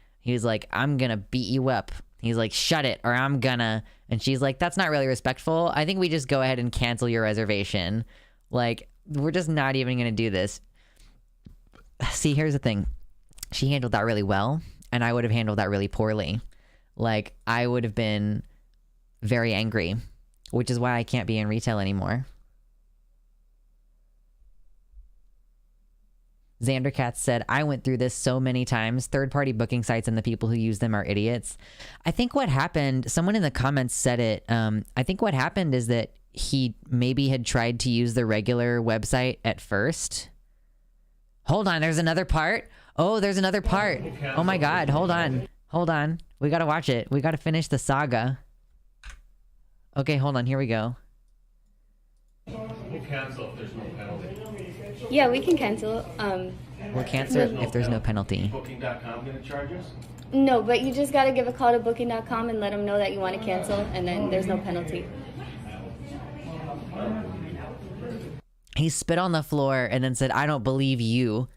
I'm gonna beat you up. He's like, shut it, or I'm gonna. And she's like, that's not really respectful. I think we just go ahead and cancel your reservation. Like, we're just not even gonna do this. See, here's the thing. She handled that really well, and I would have handled that really poorly. Like, I would have been very angry, which is why I can't be in retail anymore. Xandercats said, I went through this so many times. Third-party booking sites and the people who use them are idiots. I think what happened, someone in the comments said it, I think what happened is that he maybe had tried to use the regular website at first. Hold on, there's another part? Oh, there's another part. Oh my god, hold on. Hold on. We gotta watch it. We gotta finish the saga. Okay, hold on, here we go. We'll cancel if there's no penalty. Yeah, we can cancel. We'll cancel if there's no penalty. Booking.com gonna charge us? No, but you just gotta give a call to booking.com and let them know that you want to cancel, and then there's no penalty. He spit on the floor and then said, I don't believe you.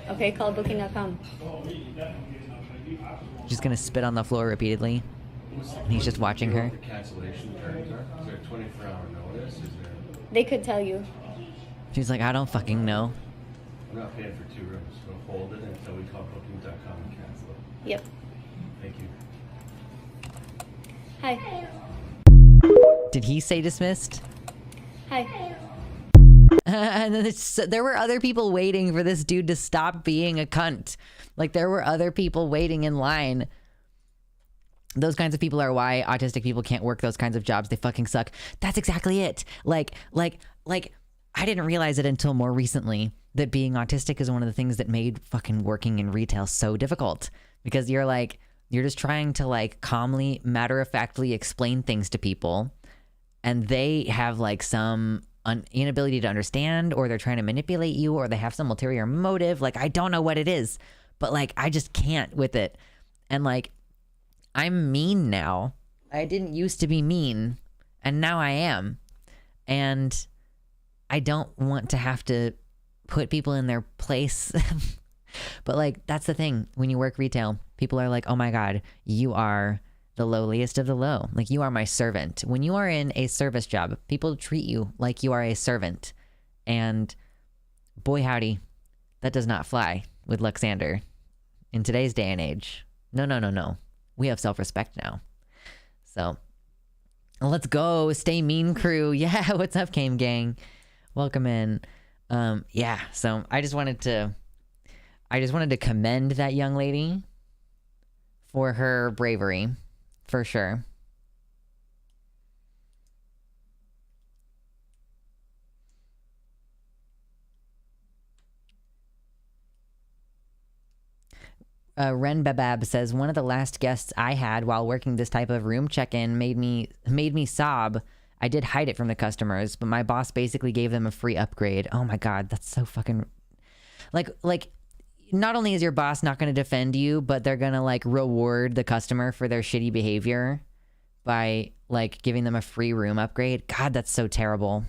Okay, call booking.com. Just gonna spit on the floor repeatedly. And he's just watching her. The cancellation terms are? Is there a 24-hour notice? Is there? They could tell you. She's like, I don't fucking know. I'm not paying for 2 rooms, so hold it until we call booking.com and cancel it. Yep. Thank you. Hi. Did he say dismissed? Hi. And then there were other people waiting for this dude to stop being a cunt. Like, there were other people waiting in line. Those kinds of people are why autistic people can't work those kinds of jobs. They fucking suck. That's exactly it. Like, I didn't realize it until more recently that being autistic is one of the things that made fucking working in retail so difficult. Because you're just trying to like calmly, matter-of-factly explain things to people, and they have like some inability to understand, or they're trying to manipulate you, or they have some ulterior motive. Like, I don't know what it is, but like, I just can't with it. And like, I'm mean now. I didn't used to be mean, and now I am. And I don't want to have to put people in their place. But like, that's the thing. When you work retail, people are like, oh my God, you are the lowliest of the low. Like, you are my servant. When you are in a service job, people treat you like you are a servant. And boy howdy, that does not fly with Luxander in today's day and age. No. We have self-respect now. So let's go. Stay mean, crew. Yeah, what's up, Game Gang? Welcome in. Yeah, so I just wanted to commend that young lady for her bravery, for sure. Ren Babab says, one of the last guests I had while working this type of room check-in made me sob. I did hide it from the customers, but my boss basically gave them a free upgrade. Oh my God, that's so fucking... Like, not only is your boss not going to defend you, but they're going to like reward the customer for their shitty behavior by like giving them a free room upgrade. God, that's so terrible.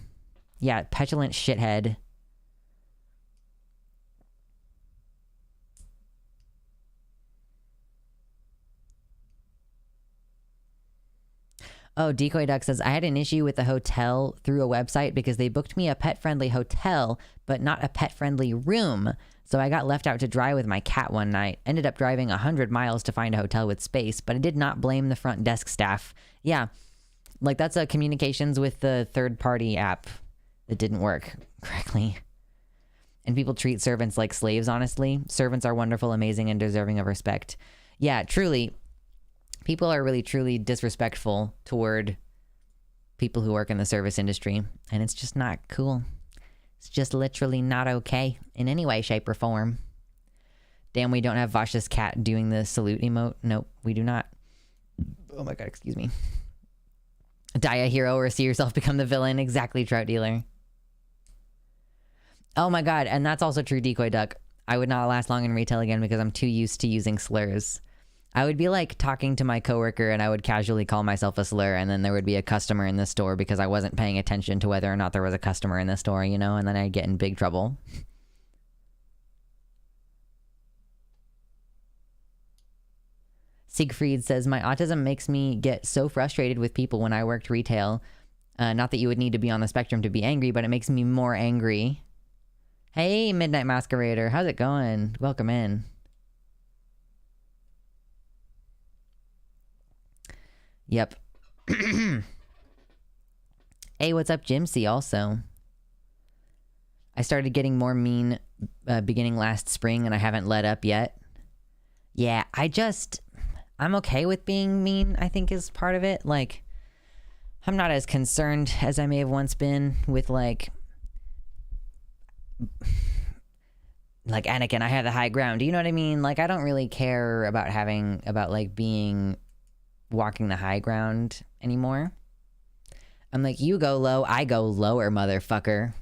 Yeah, petulant shithead. Oh, Decoy Duck says, I had an issue with the hotel through a website because they booked me a pet-friendly hotel, but not a pet-friendly room. So I got left out to dry with my cat one night. Ended up driving 100 miles to find a hotel with space, but I did not blame the front desk staff. Yeah, like that's a communications with the third-party app that didn't work correctly. And people treat servants like slaves, honestly. Servants are wonderful, amazing, and deserving of respect. Yeah, truly. People are really, truly disrespectful toward people who work in the service industry, and it's just not cool. It's just literally not okay in any way, shape, or form. Damn, we don't have Vasha's cat doing the salute emote. Nope, we do not. Oh my god, excuse me. Die a hero or see yourself become the villain. Exactly, Trout Dealer. Oh my god, and that's also true, Decoy Duck. I would not last long in retail again because I'm too used to using slurs. I would be like talking to my coworker and I would casually call myself a slur, and then there would be a customer in the store because I wasn't paying attention to whether or not there was a customer in the store, you know, and then I'd get in big trouble. Siegfried says, my autism makes me get so frustrated with people when I worked retail. Not that you would need to be on the spectrum to be angry, but it makes me more angry. Hey, Midnight Masquerader, how's it going? Welcome in. Yep. Hey, what's up, Jimsy, also? I started getting more mean beginning last spring, and I haven't let up yet. Yeah, I'm okay with being mean, I think is part of it. Like, I'm not as concerned as I may have once been with, like Anakin, I have the high ground. Do you know what I mean? Like, I don't really care about walking the high ground anymore. I'm like, you go low, I go lower, motherfucker.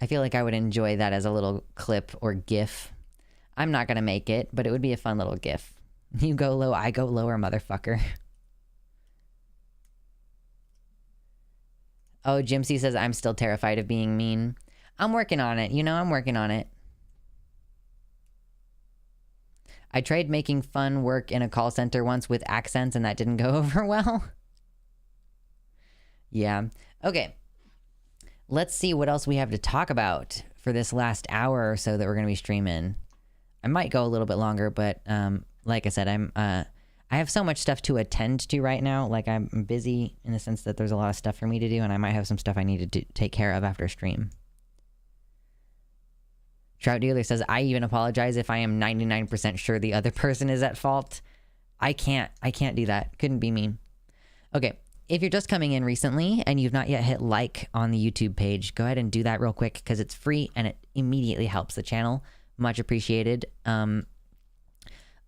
I feel like I would enjoy that as a little clip or gif. I'm not gonna make it, but it would be a fun little gif. You go low, I go lower, motherfucker. Oh, Jimsy says, I'm still terrified of being mean. I'm working on it, you know, I'm working on it. I tried making fun work in a call center once with accents, and that didn't go over well. Yeah. Okay. Let's see what else we have to talk about for this last hour or so that we're going to be streaming. I might go a little bit longer, but like I said, I have so much stuff to attend to right now. Like, I'm busy in the sense that there's a lot of stuff for me to do, and I might have some stuff I need to take care of after stream. Trout Dealer says, I even apologize if I am 99% sure the other person is at fault. I can't do that. Couldn't be me. Okay, if you're just coming in recently and you've not yet hit like on the YouTube page, go ahead and do that real quick because it's free and it immediately helps the channel. Much appreciated.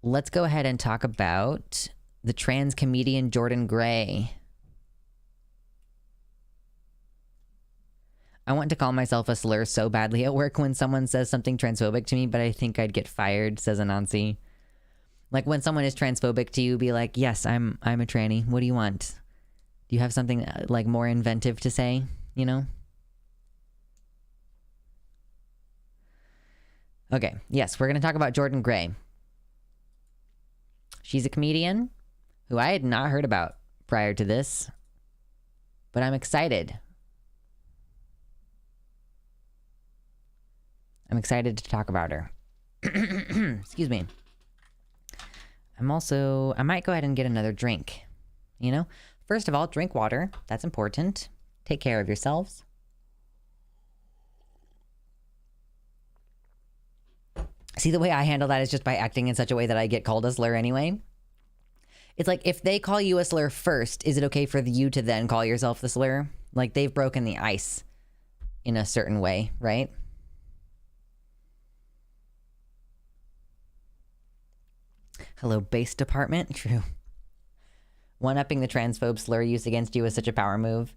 Let's go ahead and talk about the trans comedian Jordan Gray. I want to call myself a slur so badly at work when someone says something transphobic to me, but I think I'd get fired, says Anansi. Like, when someone is transphobic to you, be like, yes, I'm a tranny. What do you want? Do you have something like more inventive to say, you know? Okay, yes, we're going to talk about Jordan Gray. She's a comedian who I had not heard about prior to this, but I'm excited. I'm excited to talk about her. Excuse me. I might go ahead and get another drink, you know? First of all, drink water. That's important. Take care of yourselves. See, the way I handle that is just by acting in such a way that I get called a slur anyway. It's like, if they call you a slur first, is it okay for you to then call yourself the slur? Like, they've broken the ice in a certain way, right? Hello, base department. True. One-upping the transphobe slur used against you is such a power move.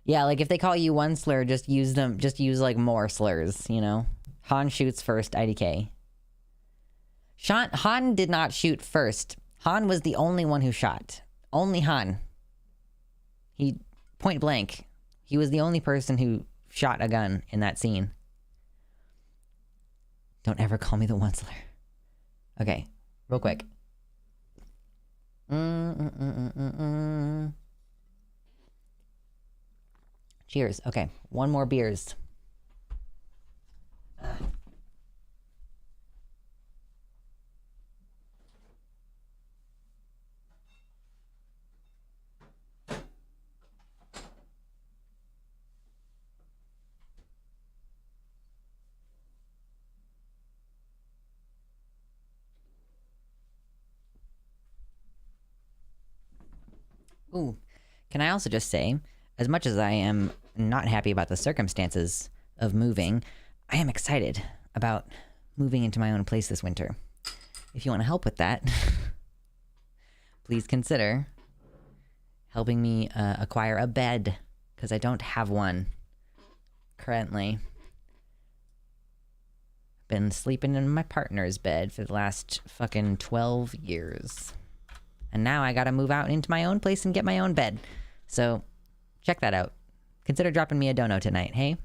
Yeah, like, if they call you one slur, just use like more slurs, you know? Han shoots first, IDK. Han did not shoot first. Han was the only one who shot. Only Han. He, point blank, he was the only person who shot a gun in that scene. Don't ever call me the one slur. Okay, real quick. Cheers. Okay, one more beers. Ooh, can I also just say, as much as I am not happy about the circumstances of moving, I am excited about moving into my own place this winter. If you want to help with that, please consider helping me acquire a bed, because I don't have one currently. Been sleeping in my partner's bed for the last fucking 12 years. And now I gotta move out into my own place and get my own bed. So, check that out. Consider dropping me a dono tonight, hey?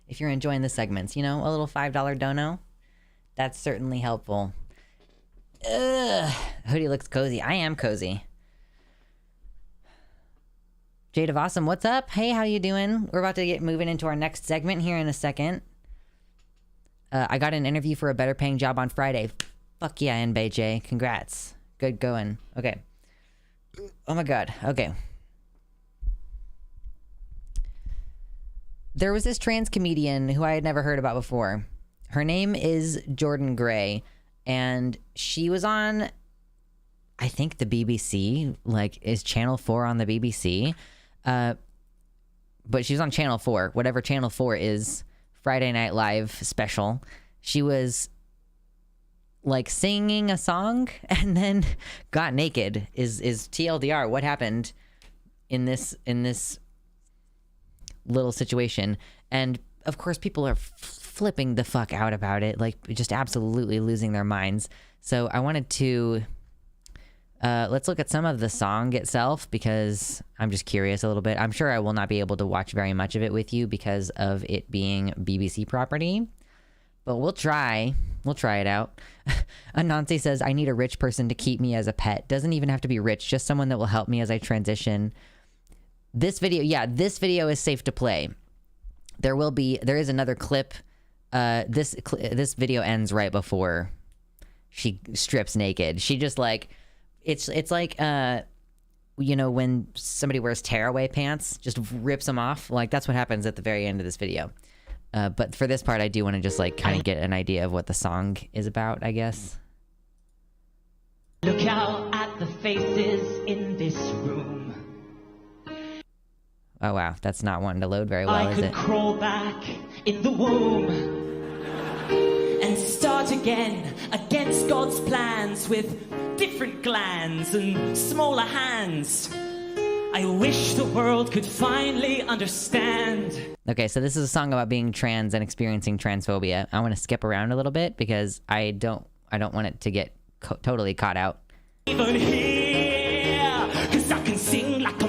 If you're enjoying the segments, you know, a little $5 dono, that's certainly helpful. Ugh, hoodie looks cozy. I am cozy. Jade of Awesome, what's up? Hey, how you doing? We're about to get moving into our next segment here in a second. I got an interview for a better paying job on Friday. Fuck yeah, NBJ. Congrats. Good going. Okay. Oh my god. Okay. There was this trans comedian who I had never heard about before. Her name is Jordan Gray, and she was on, I think, the BBC. Like, is Channel 4 on the BBC? But she was on Channel 4, whatever Channel 4 is. Friday Night Live special. She was like singing a song and then got naked. Is TLDR what happened in this little situation? And of course people are flipping the fuck out about it, like just absolutely losing their minds. So I wanted to let's look at some of the song itself, because I'm just curious a little bit. I'm sure I will not be able to watch very much of it with you because of it being BBC property, but we'll try it out. Anansi says, I need a rich person to keep me as a pet. Doesn't even have to be rich, just someone that will help me as I transition. This video is safe to play. There is another clip. This video ends right before she strips naked. She just like, it's like, you know, when somebody wears tearaway pants, just rips them off. Like, that's what happens at the very end of this video. But for this part, I do want to just, like, kind of get an idea of what the song is about, I guess. Look out at the faces in this room. Oh, wow. That's not wanting to load very well, is it? I could crawl back in the womb and start again against God's plans with different glands and smaller hands. I wish the world could finally understand. Okay, so this is a song about being trans and experiencing transphobia. I want to skip around a little bit because I don't want it to get totally caught out. Even here, 'cause I can sing like a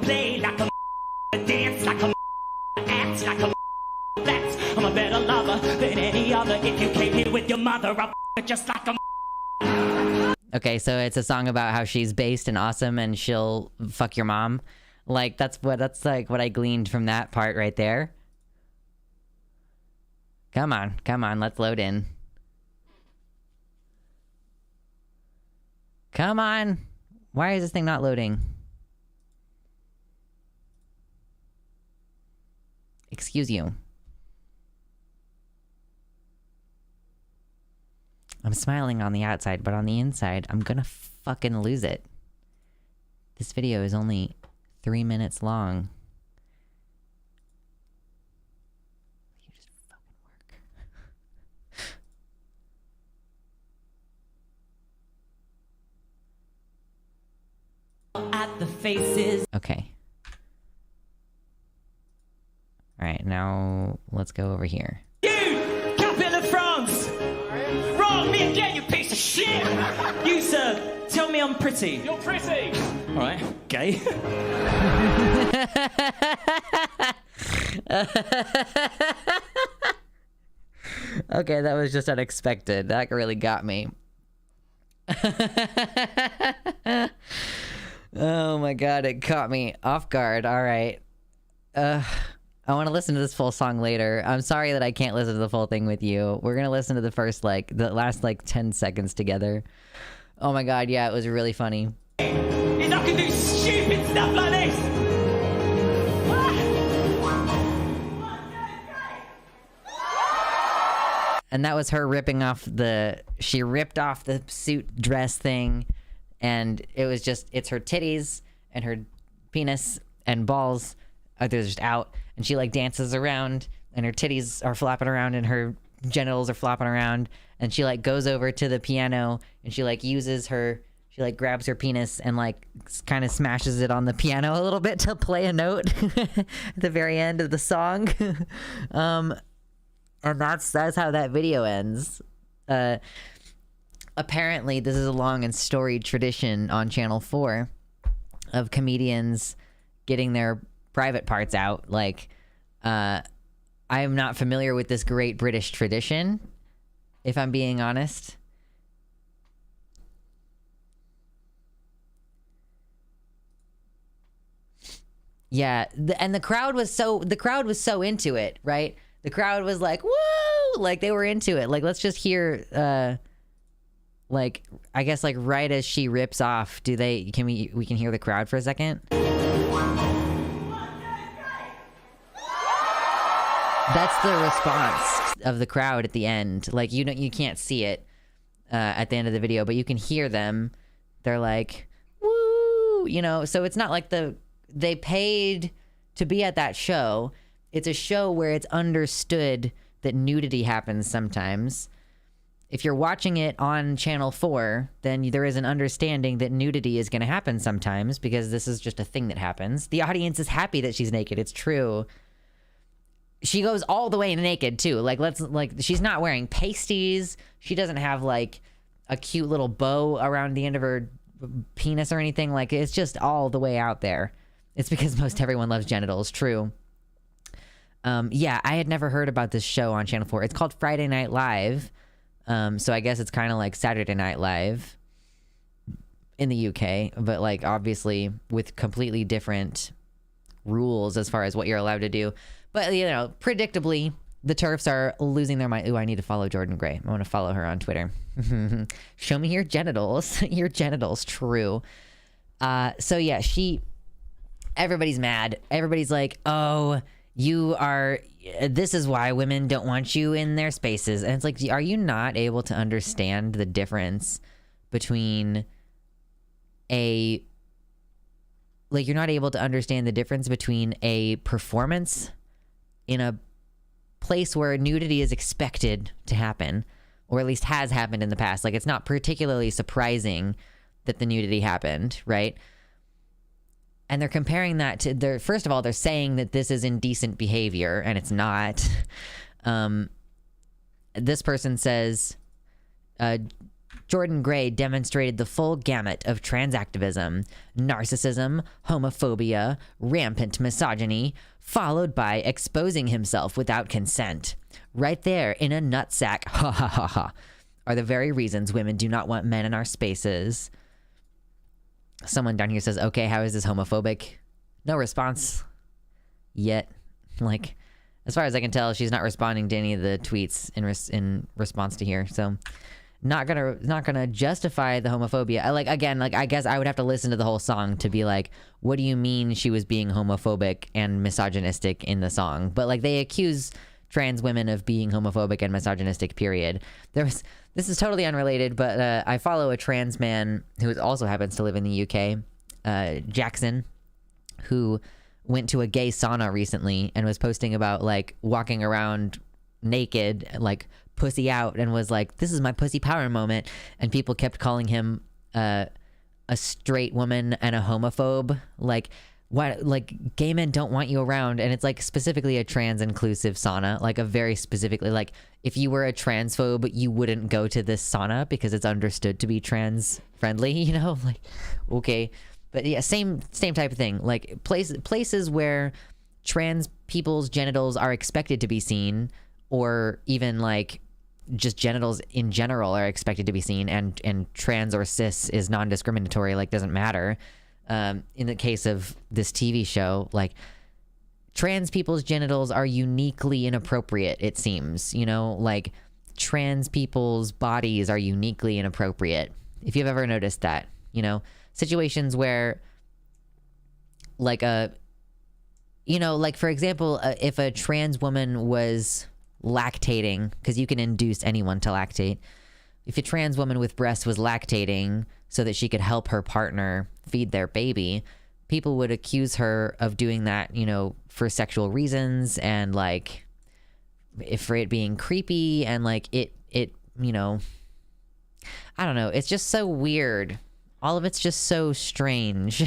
play like a dance like a act like a that's I'm a better lover than any other. If you came here with your mother, I'll just like a. Okay, so it's a song about how she's based and awesome and she'll fuck your mom. Like, that's like what I gleaned from that part right there. Come on, let's load in. Come on. Why is this thing not loading? Excuse you. I'm smiling on the outside, but on the inside, I'm gonna fucking lose it. This video is only 3 minutes long. You just fucking work. At the faces. Okay. Alright, now let's go over here. You, capital of France! Wrong me again, you piece of shit! You, sir, tell me I'm pretty. You're pretty! Alright, gay. Okay, that was just unexpected. That really got me. Oh my god, it caught me off guard. Alright. I want to listen to this full song later. I'm sorry that I can't listen to the full thing with you. We're gonna listen to the last 10 seconds together. Oh my god, yeah, it was really funny. Is I can do stupid stuff like this! And that was her ripping off she ripped off the suit dress thing and it's her titties and her penis and balls they're just out, and she like dances around, and her titties are flopping around and her genitals are flopping around, and she like goes over to the piano and she like grabs her penis and like kind of smashes it on the piano a little bit to play a note at the very end of the song. And that's how that video ends. Apparently this is a long and storied tradition on Channel 4 of comedians getting their private parts out. Like, I am not familiar with this great British tradition, if I'm being honest. Yeah, and the crowd was so into it, right? The crowd was like, "Woo!" Like they were into it. Like let's just hear like I guess like right as she rips off, we can hear the crowd for a second? That's the response of the crowd at the end. Like you can't see it at the end of the video, but you can hear them. They're like, "Woo!" You know, so it's not like they paid to be at that show. It's a show where it's understood that nudity happens sometimes. If you're watching it on Channel 4, then there is an understanding that nudity is going to happen sometimes because this is just a thing that happens. The audience is happy that she's naked. It's true. She goes all the way naked too. She's not wearing pasties. She doesn't have like a cute little bow around the end of her penis or anything. Like it's just all the way out there. It's because most everyone loves genitals. True. Yeah, I had never heard about this show on Channel 4. It's called Friday Night Live. So I guess it's kind of like Saturday Night Live in the UK, but like obviously with completely different rules as far as what you're allowed to do. But you know, predictably, the TERFs are losing their mind. Ooh, I need to follow Jordan Gray. I want to follow her on Twitter. Show me your genitals. Your genitals. True. So yeah, everybody's mad. Everybody's like, oh, this is why women don't want you in their spaces. And it's like, are you not able to understand the difference between you're not able to understand the difference between a performance in a place where nudity is expected to happen, or at least has happened in the past. Like, it's not particularly surprising that the nudity happened, right? And they're comparing that to first of all, they're saying that this is indecent behavior, and it's not. This person says, Jordan Gray demonstrated the full gamut of trans activism, narcissism, homophobia, rampant misogyny, followed by exposing himself without consent. Right there in a nutsack, ha ha ha ha, are the very reasons women do not want men in our spaces. Someone down here says, okay, how is this homophobic? No response yet. Like, as far as I can tell, she's not responding to any of the tweets in response to here. So not gonna justify the homophobia. I guess I would have to listen to the whole song to be like, what do you mean she was being homophobic and misogynistic in the song? But like, they accuse trans women of being homophobic and misogynistic, period. This is totally unrelated, but I follow a trans man who also happens to live in the UK, Jackson, who went to a gay sauna recently and was posting about like walking around naked, like pussy out, and was like, this is my pussy power moment. And people kept calling him a straight woman and a homophobe. Like, what, like, gay men don't want you around. And it's like specifically a trans inclusive sauna, like a very specifically, like, if you were a transphobe, you wouldn't go to this sauna because it's understood to be trans friendly, you know? Like, okay. But yeah, same type of thing. Like places where trans people's genitals are expected to be seen, or even like just genitals in general are expected to be seen, and trans or cis is non-discriminatory, like doesn't matter. In the case of this TV show, like, trans people's genitals are uniquely inappropriate, it seems, you know, like trans people's bodies are uniquely inappropriate. If you've ever noticed that, you know, situations where like like for example, if a trans woman was lactating, because you can induce anyone to lactate. If a trans woman with breasts was lactating, so that she could help her partner feed their baby, people would accuse her of doing that, you know, for sexual reasons, and like for it being creepy, and like it, you know, I don't know. It's just so weird. All of it's just so strange.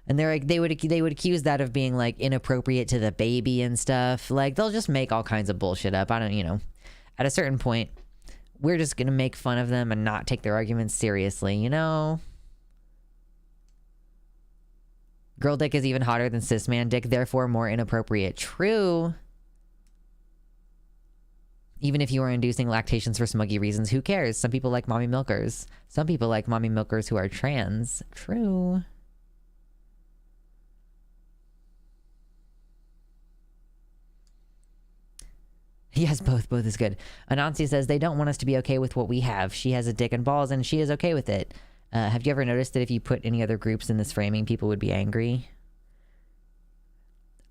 And they're like, they would accuse that of being like inappropriate to the baby and stuff. Like they'll just make all kinds of bullshit up. I don't, you know, at a certain point, we're just gonna make fun of them and not take their arguments seriously, you know? Girl dick is even hotter than cis man dick, therefore more inappropriate. True. Even if you are inducing lactations for smuggy reasons, who cares? Some people like mommy milkers. Some people like mommy milkers who are trans. True. Yes, both is good. Anansi says they don't want us to be okay with what we have. She has a dick and balls and she is okay with it. Have you ever noticed that if you put any other groups in this framing, people would be angry?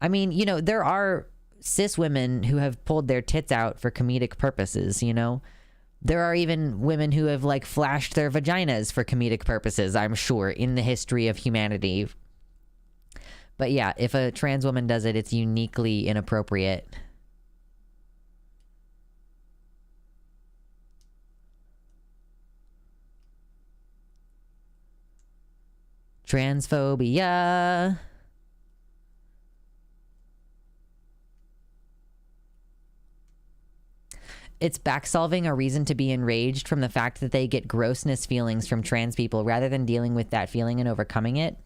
I mean, you know, there are cis women who have pulled their tits out for comedic purposes, you know? There are even women who have like flashed their vaginas for comedic purposes, I'm sure, in the history of humanity. But yeah, if a trans woman does it, it's uniquely inappropriate. Transphobia. It's back-solving a reason to be enraged from the fact that they get grossness feelings from trans people rather than dealing with that feeling and overcoming it.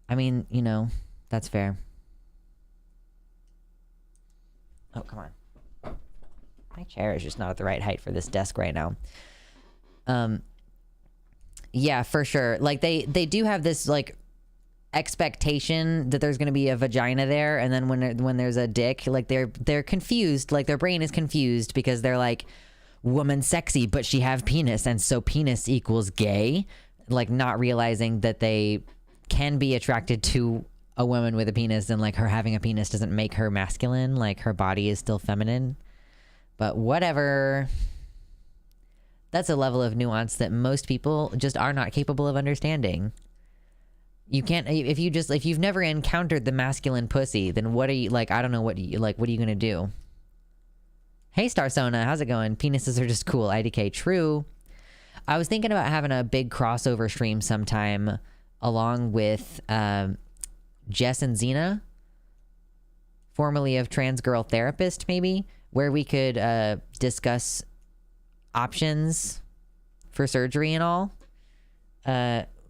I mean, you know, that's fair. Oh, come on. My chair is just not at the right height for this desk right now. Yeah, for sure. Like they do have this like expectation that there's going to be a vagina there, and then when there's a dick, like they're confused, like their brain is confused because they're like, woman sexy but she have penis, and so penis equals gay, like not realizing that they can be attracted to a woman with a penis, and like her having a penis doesn't make her masculine, like her body is still feminine. But whatever. That's a level of nuance that most people just are not capable of understanding. You can't, if you've never encountered the masculine pussy, then what are you, like, I don't know what you, like, what are you gonna do? Hey Starsona, how's it going? Penises are just cool, IDK, true. I was thinking about having a big crossover stream sometime along with Jess and Xena, formerly of Trans Girl Therapist, maybe, where we could discuss options for surgery and all.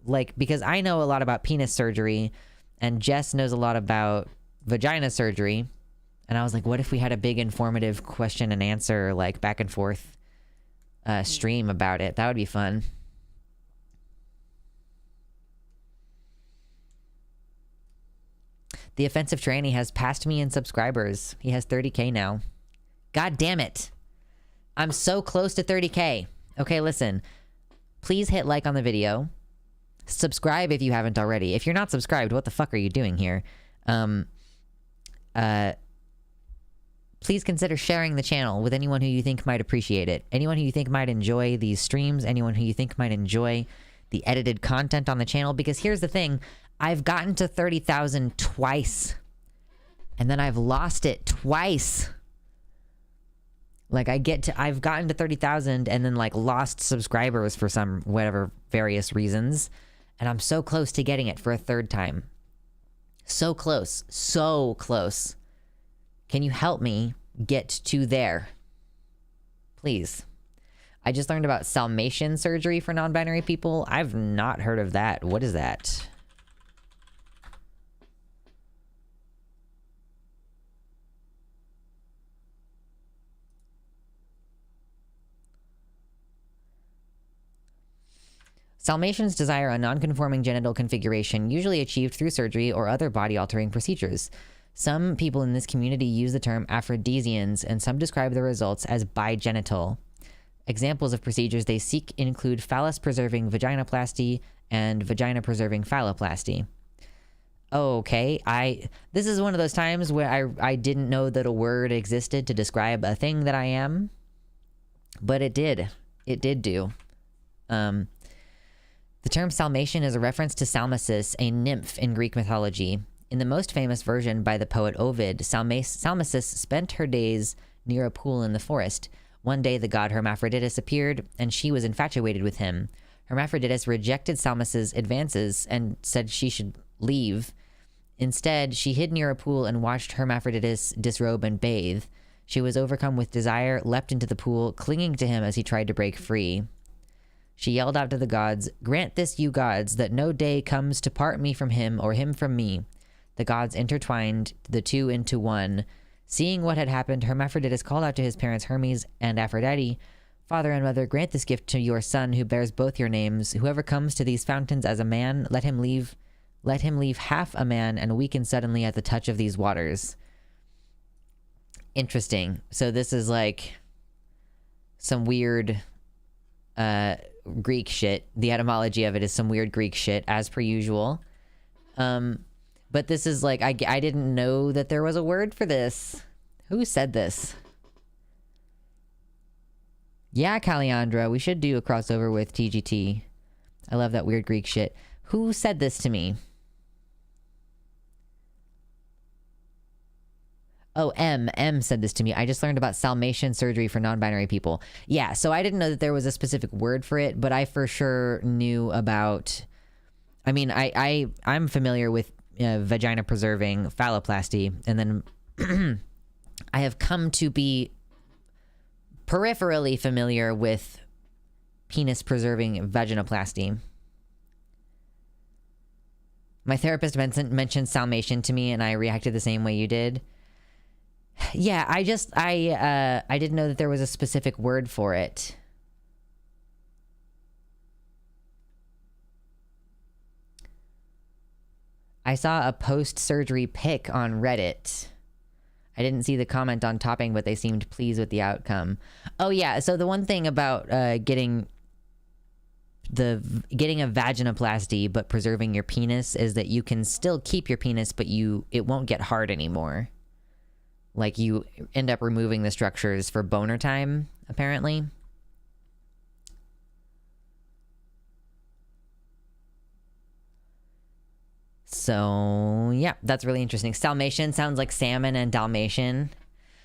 Like, because I know a lot about penis surgery and Jess knows a lot about vagina surgery, and I was like, what if we had a big informative question and answer, like back and forth stream about it? That would be fun. The offensive tranny has passed me in subscribers. He has 30k now. God damn it. I'm so close to 30k. Okay, listen. Please hit like on the video. Subscribe if you haven't already. If you're not subscribed, what the fuck are you doing here? Please consider sharing the channel with anyone who you think might appreciate it. Anyone who you think might enjoy these streams. Anyone who you think might enjoy the edited content on the channel. Because here's the thing. I've gotten to 30,000 twice. And then I've lost it twice. Like I've gotten to 30,000 and then like lost subscribers for some whatever various reasons. And I'm so close to getting it for a third time. So close. So close. Can you help me get to there? Please. I just learned about Salmation surgery for non-binary people. I've not heard of that. What is that? Salmations desire a non-conforming genital configuration, usually achieved through surgery or other body-altering procedures. Some people in this community use the term aphrodisians, and some describe the results as bigenital. Examples of procedures they seek include phallus-preserving vaginoplasty and vagina-preserving phalloplasty. Okay, this is one of those times where I didn't know that a word existed to describe a thing that I am, but it did. It did do. The term Salmation is a reference to Salmacis, a nymph in Greek mythology. In the most famous version by the poet Ovid, Salmacis spent her days near a pool in the forest. One day the god Hermaphroditus appeared, and she was infatuated with him. Hermaphroditus rejected Salmacis' advances and said she should leave. Instead, she hid near a pool and watched Hermaphroditus disrobe and bathe. She was overcome with desire, leapt into the pool, clinging to him as he tried to break free. She yelled out to the gods, "Grant this, you gods, that no day comes to part me from him or him from me." The gods intertwined the two into one. Seeing what had happened, Hermaphroditus called out to his parents Hermes and Aphrodite, "Father and mother, grant this gift to your son who bears both your names. Whoever comes to these fountains as a man, let him leave half a man and weaken suddenly at the touch of these waters." Interesting. So this is like some weird Greek shit. The etymology of it is some weird Greek shit, as per usual. But this is like, I didn't know that there was a word for this. Who said this? Yeah, Caliandra, we should do a crossover with TGT. I love that weird Greek shit. Who said this to me? Oh, M said this to me. I just learned about Salmation surgery for non-binary people. Yeah, so I didn't know that there was a specific word for it, but I for sure knew about... I mean, I'm familiar with vagina preserving phalloplasty, and then I have come to be peripherally familiar with penis preserving vaginoplasty. My therapist mentioned Salmation to me, and I reacted the same way you did. Yeah, I didn't know that there was a specific word for it. I saw a post-surgery pic on Reddit. I didn't see the comment on topping, but they seemed pleased with the outcome. Oh yeah, so the one thing about getting a vaginoplasty but preserving your penis is that you can still keep your penis, but it won't get hard anymore. Like, you end up removing the structures for boner time, apparently. So, yeah, that's really interesting. Salmation sounds like salmon and Dalmatian.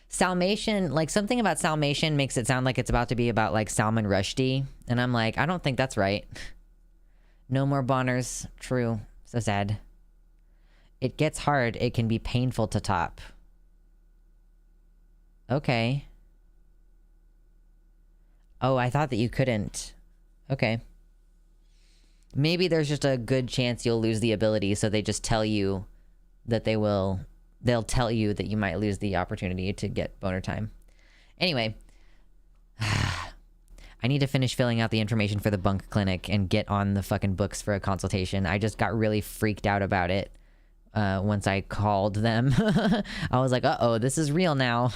Salmation, like, something about Salmation makes it sound like it's about to be about, like, Salman Rushdie. And I'm like, I don't think that's right. No more boners. True. So sad. It gets hard. It can be painful to top. Okay. Oh, I thought that you couldn't. Okay. Maybe there's just a good chance you'll lose the ability, so they just tell you that they'll tell you that you might lose the opportunity to get boner time. Anyway. I need to finish filling out the information for the bunk clinic and get on the fucking books for a consultation. I just got really freaked out about it once I called them. I was like, uh-oh, this is real now.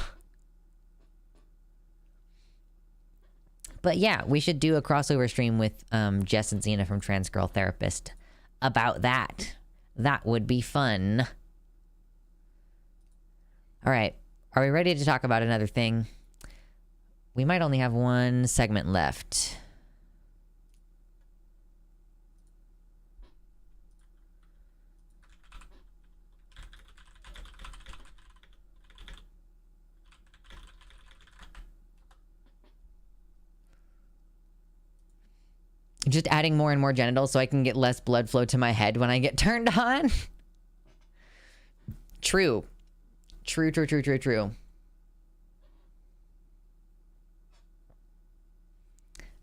But yeah, we should do a crossover stream with Jess and Xena from Trans Girl Therapist about that. That would be fun. All right. Are we ready to talk about another thing? We might only have one segment left. Just adding more and more genitals so I can get less blood flow to my head when I get turned on. True. True.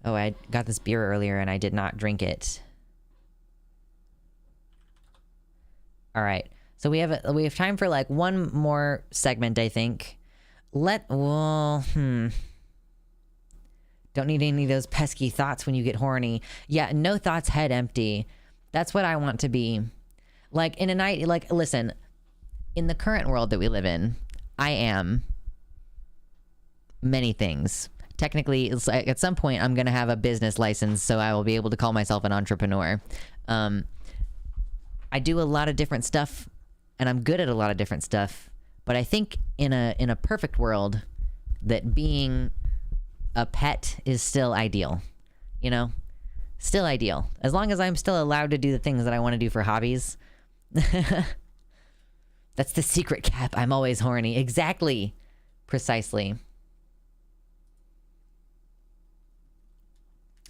Oh, I got this beer earlier and I did not drink it. All right. So we have time for like one more segment, I think. Don't need any of those pesky thoughts when you get horny. Yeah, no thoughts, head empty. That's what I want to be. Like, in a night, like, listen, in the current world that we live in, I am many things. Technically, it's like at some point, I'm going to have a business license, so I will be able to call myself an entrepreneur. I do a lot of different stuff, and I'm good at a lot of different stuff. But I think in a perfect world, that being a pet is still ideal, you know? Still ideal. As long as I'm still allowed to do the things that I want to do for hobbies. That's the secret, Cap. I'm always horny. Exactly. Precisely.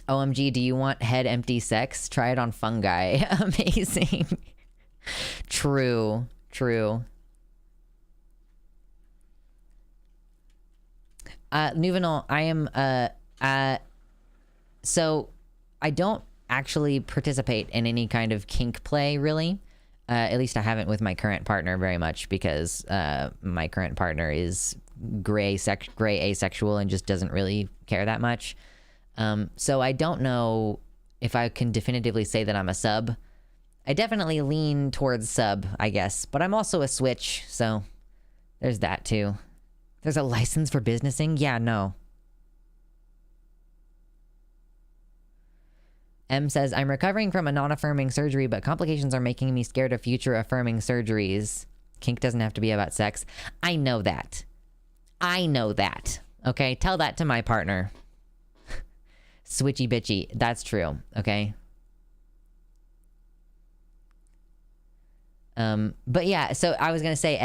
OMG, do you want head empty sex? Try it on fungi. Amazing. True. Nuvenal, I am, so I don't actually participate in any kind of kink play, really. At least I haven't with my current partner very much, because my current partner is gray asexual and just doesn't really care that much. So I don't know if I can definitively say that I'm a sub. I definitely lean towards sub, I guess, but I'm also a switch, so there's that too. There's a license for businessing? Yeah, no. M says, I'm recovering from a non-affirming surgery, but complications are making me scared of future affirming surgeries. Kink doesn't have to be about sex. I know that. Okay, tell that to my partner. Switchy bitchy. That's true, okay? But yeah, so I was gonna say,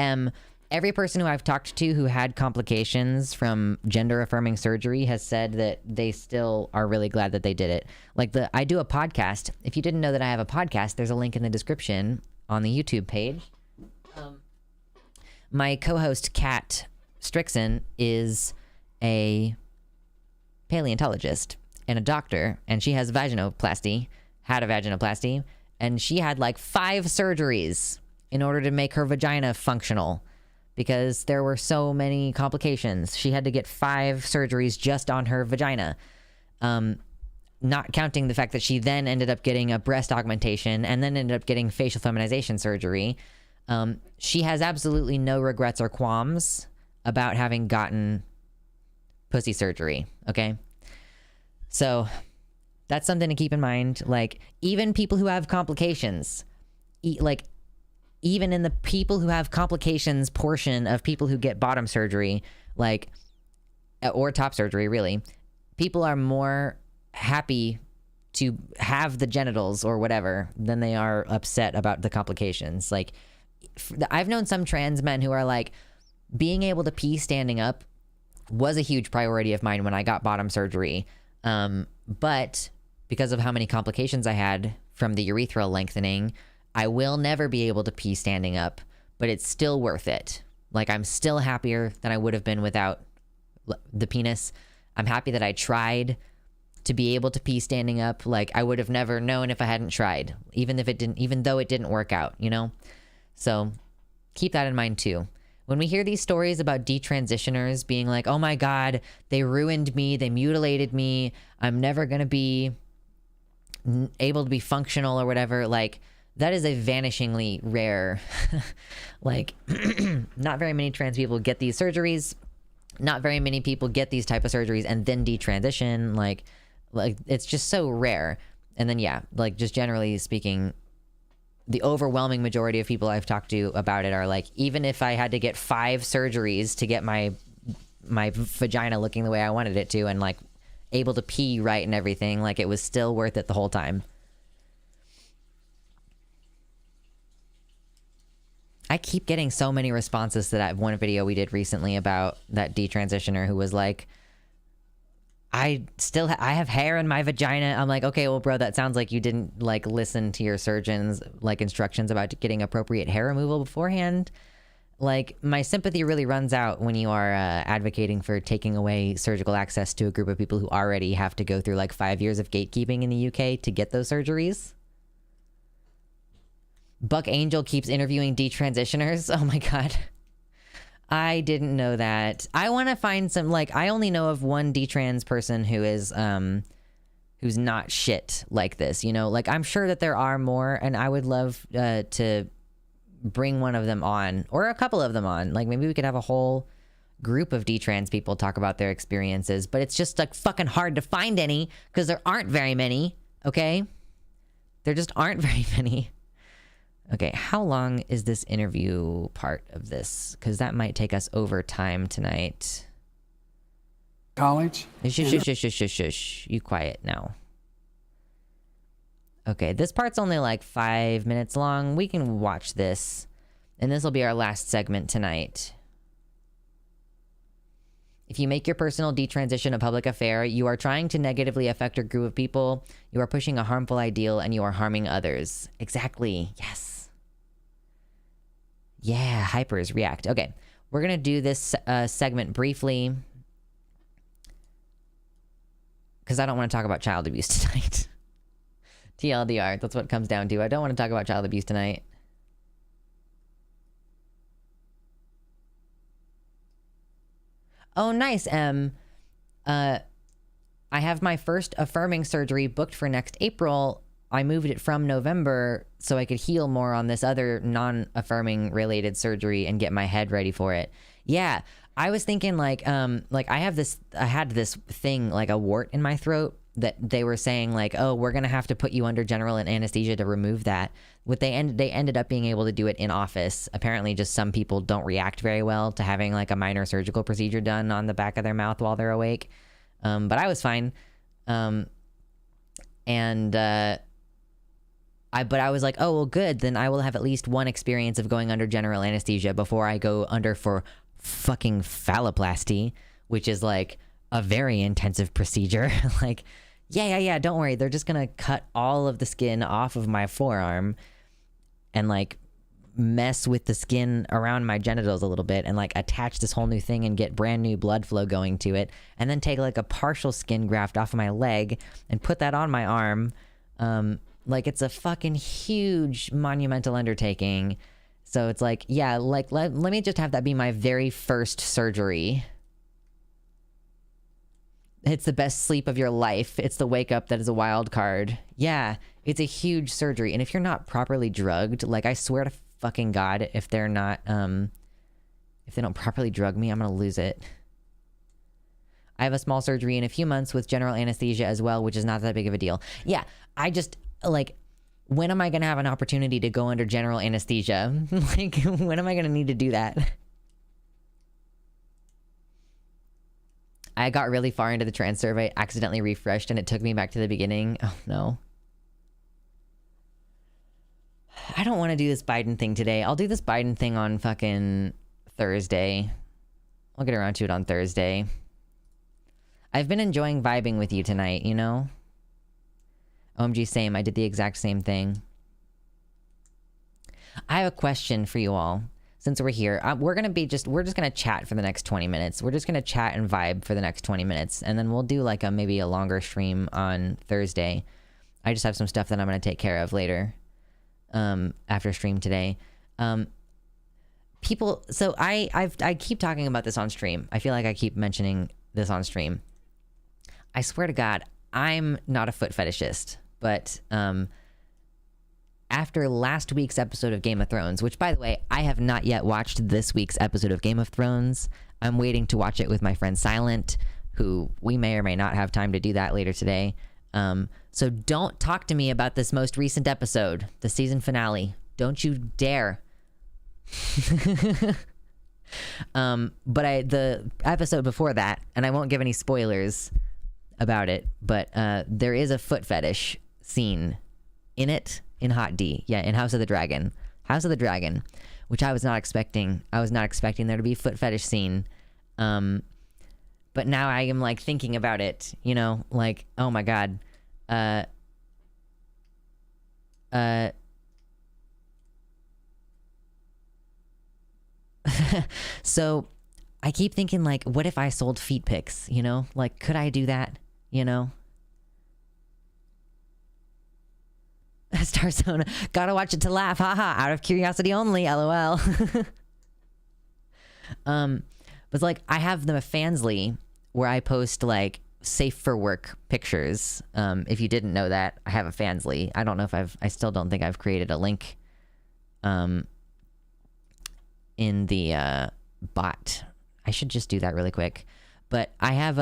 every person who I've talked to who had complications from gender-affirming surgery has said that they still are really glad that they did it. Like, I do a podcast. If you didn't know that I have a podcast, there's a link in the description on the YouTube page. My co-host, Kat Strixon, is a paleontologist and a doctor, and she has had a vaginoplasty, and she had like 5 surgeries in order to make her vagina functional, because there were so many complications. She had to get 5 surgeries just on her vagina. Not counting the fact that she then ended up getting a breast augmentation and then ended up getting facial feminization surgery. She has absolutely no regrets or qualms about having gotten pussy surgery, okay? So that's something to keep in mind. Like, even people who have complications, even in the people who have complications portion of people who get bottom surgery, like, or top surgery, really, people are more happy to have the genitals or whatever than they are upset about the complications. Like, I've known some trans men who are like, being able to pee standing up was a huge priority of mine when I got bottom surgery. But because of how many complications I had from the urethral lengthening, I will never be able to pee standing up, but it's still worth it. Like, I'm still happier than I would have been without the penis. I'm happy that I tried to be able to pee standing up. Like, I would have never known if I hadn't tried, even though it didn't work out, you know? So keep that in mind too. When we hear these stories about detransitioners being like, oh my God, they ruined me, they mutilated me, I'm never gonna be able to be functional or whatever, like, that is a vanishingly rare, like, not very many trans people get these surgeries. Not very many people get these type of surgeries and then detransition. Like it's just so rare. And then, yeah, like, just generally speaking, the overwhelming majority of people I've talked to about it are like, even if I had to get 5 surgeries to get my vagina looking the way I wanted it to and like able to pee right and everything, like, it was still worth it the whole time. I keep getting so many responses to that one video we did recently about that detransitioner who was like, I have hair in my vagina. I'm like, okay, well, bro, that sounds like you didn't like listen to your surgeon's like instructions about getting appropriate hair removal beforehand. Like, my sympathy really runs out when you are advocating for taking away surgical access to a group of people who already have to go through like 5 years of gatekeeping in the UK to get those surgeries. Buck Angel keeps interviewing detransitioners. Oh my God. I didn't know that. I want to find some, like, I only know of one detrans person who is, who's not shit like this, you know? Like, I'm sure that there are more, and I would love to bring one of them on, or a couple of them on. Like, maybe we could have a whole group of detrans people talk about their experiences, but it's just, like, fucking hard to find any, because there aren't very many, okay? There just aren't very many. Okay, how long is this interview part of this? Because that might take us over time tonight. College. Shush. You quiet now. Okay, this part's only like 5 minutes long. We can watch this. And this will be our last segment tonight. If you make your personal detransition a public affair, you are trying to negatively affect a group of people, you are pushing a harmful ideal, and you are harming others. Exactly. Yes. Yeah, hypers react. Okay, we're going to do this segment briefly because I don't want to talk about child abuse tonight. TLDR, that's what it comes down to. I don't want to talk about child abuse tonight. Oh, nice, Em. I have my first affirming surgery booked for next April. I moved it from November so I could heal more on this other non-affirming related surgery and get my head ready for it. Yeah, I was thinking like I had this thing, like a wart in my throat that they were saying like, oh, we're gonna have to put you under general anesthesia to remove that. They ended up being able to do it in office. Apparently just some people don't react very well to having like a minor surgical procedure done on the back of their mouth while they're awake. But I was fine. But I was like, oh, well, good. Then I will have at least one experience of going under general anesthesia before I go under for fucking phalloplasty, which is like a very intensive procedure. Like, yeah, don't worry. They're just going to cut all of the skin off of my forearm and like mess with the skin around my genitals a little bit and like attach this whole new thing and get brand new blood flow going to it. And then take like a partial skin graft off of my leg and put that on my arm. Like it's a fucking huge monumental undertaking. So it's like, yeah, like let me just have that be my very first surgery. It's the best sleep of your life. It's the wake up that is a wild card. Yeah, it's a huge surgery. And if you're not properly drugged, like I swear to fucking God, if they're not, if they don't properly drug me, I'm gonna lose it. I have a small surgery in a few months with general anesthesia as well, which is not that big of a deal. Yeah, I just, like, when am I gonna have an opportunity to go under general anesthesia? Like, when am I gonna need to do that? I got really far into the trans survey, accidentally refreshed, and it took me back to the beginning. Oh, no. I don't want to do this Biden thing today. I'll do this Biden thing on fucking Thursday. I'll get around to it on Thursday. I've been enjoying vibing with you tonight, you know? OMG, same. I did the exact same thing. I have a question for you all. Since we're here, we're just gonna chat for the next 20 minutes. We're just gonna chat and vibe for the next 20 minutes, and then we'll do like maybe a longer stream on Thursday. I just have some stuff that I'm gonna take care of later, after stream today. So I keep talking about this on stream. I feel like I keep mentioning this on stream. I swear to God, I'm not a foot fetishist, but after last week's episode of Game of Thrones, which, by the way, I have not yet watched this week's episode of Game of Thrones. I'm waiting to watch it with my friend Silent, who we may or may not have time to do that later today. So don't talk to me about this most recent episode, the season finale. Don't you dare. But the episode before that, and I won't give any spoilers about it, but there is a foot fetish scene in it. In Hot D. Yeah, in House of the Dragon. House of the Dragon, which I was not expecting. I was not expecting there to be a foot fetish scene. But now I am, like, thinking about it, you know? Like, oh my God. So, I keep thinking, like, what if I sold feet pics, you know? Like, could I do that, you know? Starzona, gotta watch it to laugh, haha, out of curiosity only, lol. But like, I have the Fansly where I post like safe for work pictures. If you didn't know that, I have a Fansly. I don't know if I still don't think I've created a link in the bot. I should just do that really quick. But I have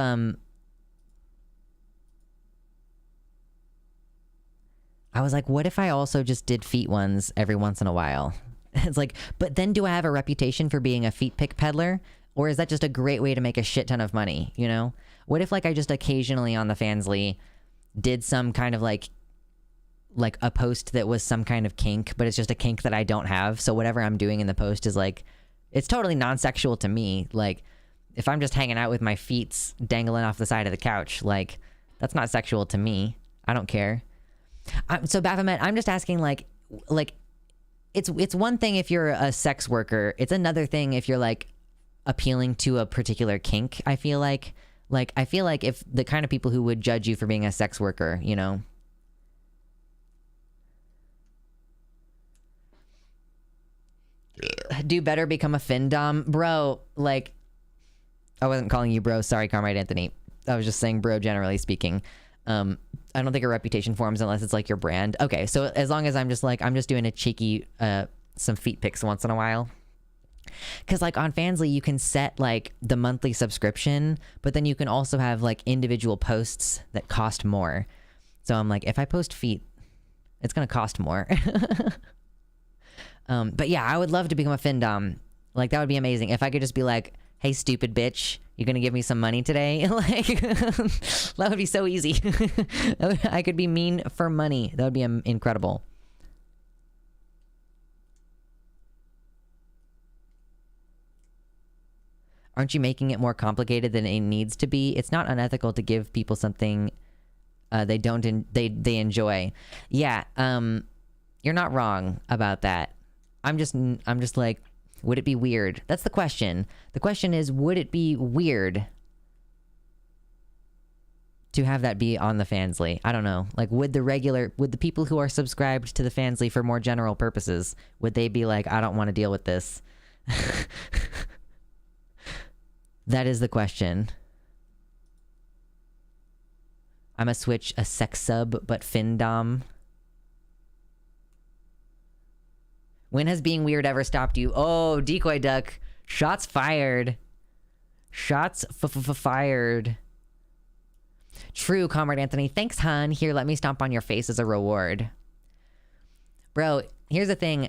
I was like, what if I also just did feet ones every once in a while? It's like, but then do I have a reputation for being a feet pic peddler? Or is that just a great way to make a shit ton of money, you know? What if like I just occasionally on the Fansly did some kind of like like a post that was some kind of kink, but it's just a kink that I don't have. So whatever I'm doing in the post is like, it's totally non-sexual to me. Like if I'm just hanging out with my feet dangling off the side of the couch, like that's not sexual to me. I don't care. So Baphomet, I'm just asking like it's one thing if you're a sex worker. It's another thing if you're like appealing to a particular kink. I feel like if the kind of people who would judge you for being a sex worker, you know. Do better, become a findom, bro. Like, I wasn't calling you bro. Sorry, Comrade Anthony. I was just saying bro, generally speaking. I don't think a reputation forms unless it's like your brand. Okay, so as long as I'm just doing a cheeky, some feet pics once in a while. Because like on Fansly, you can set like the monthly subscription, but then you can also have like individual posts that cost more. So I'm like, if I post feet, it's going to cost more. But yeah, I would love to become a findom. Like that would be amazing. If I could just be like, hey, stupid bitch, you gonna give me some money today? Like, that would be so easy. I could be mean for money. That would be incredible. Aren't you making it more complicated than it needs to be? It's not unethical to give people something they enjoy. Yeah, you're not wrong about that. I'm just like, would it be weird? That's the question. The question is, would it be weird to have that be on the Fansly? I don't know. Like, would the people who are subscribed to the Fansly for more general purposes, would they be like, I don't want to deal with this? That is the question. I'm gonna switch a sex sub, but findom. When has being weird ever stopped you? Oh, Decoy Duck. Shots fired. Shots fired. True, Comrade Anthony. Thanks, hun. Here, let me stomp on your face as a reward. Bro, here's the thing.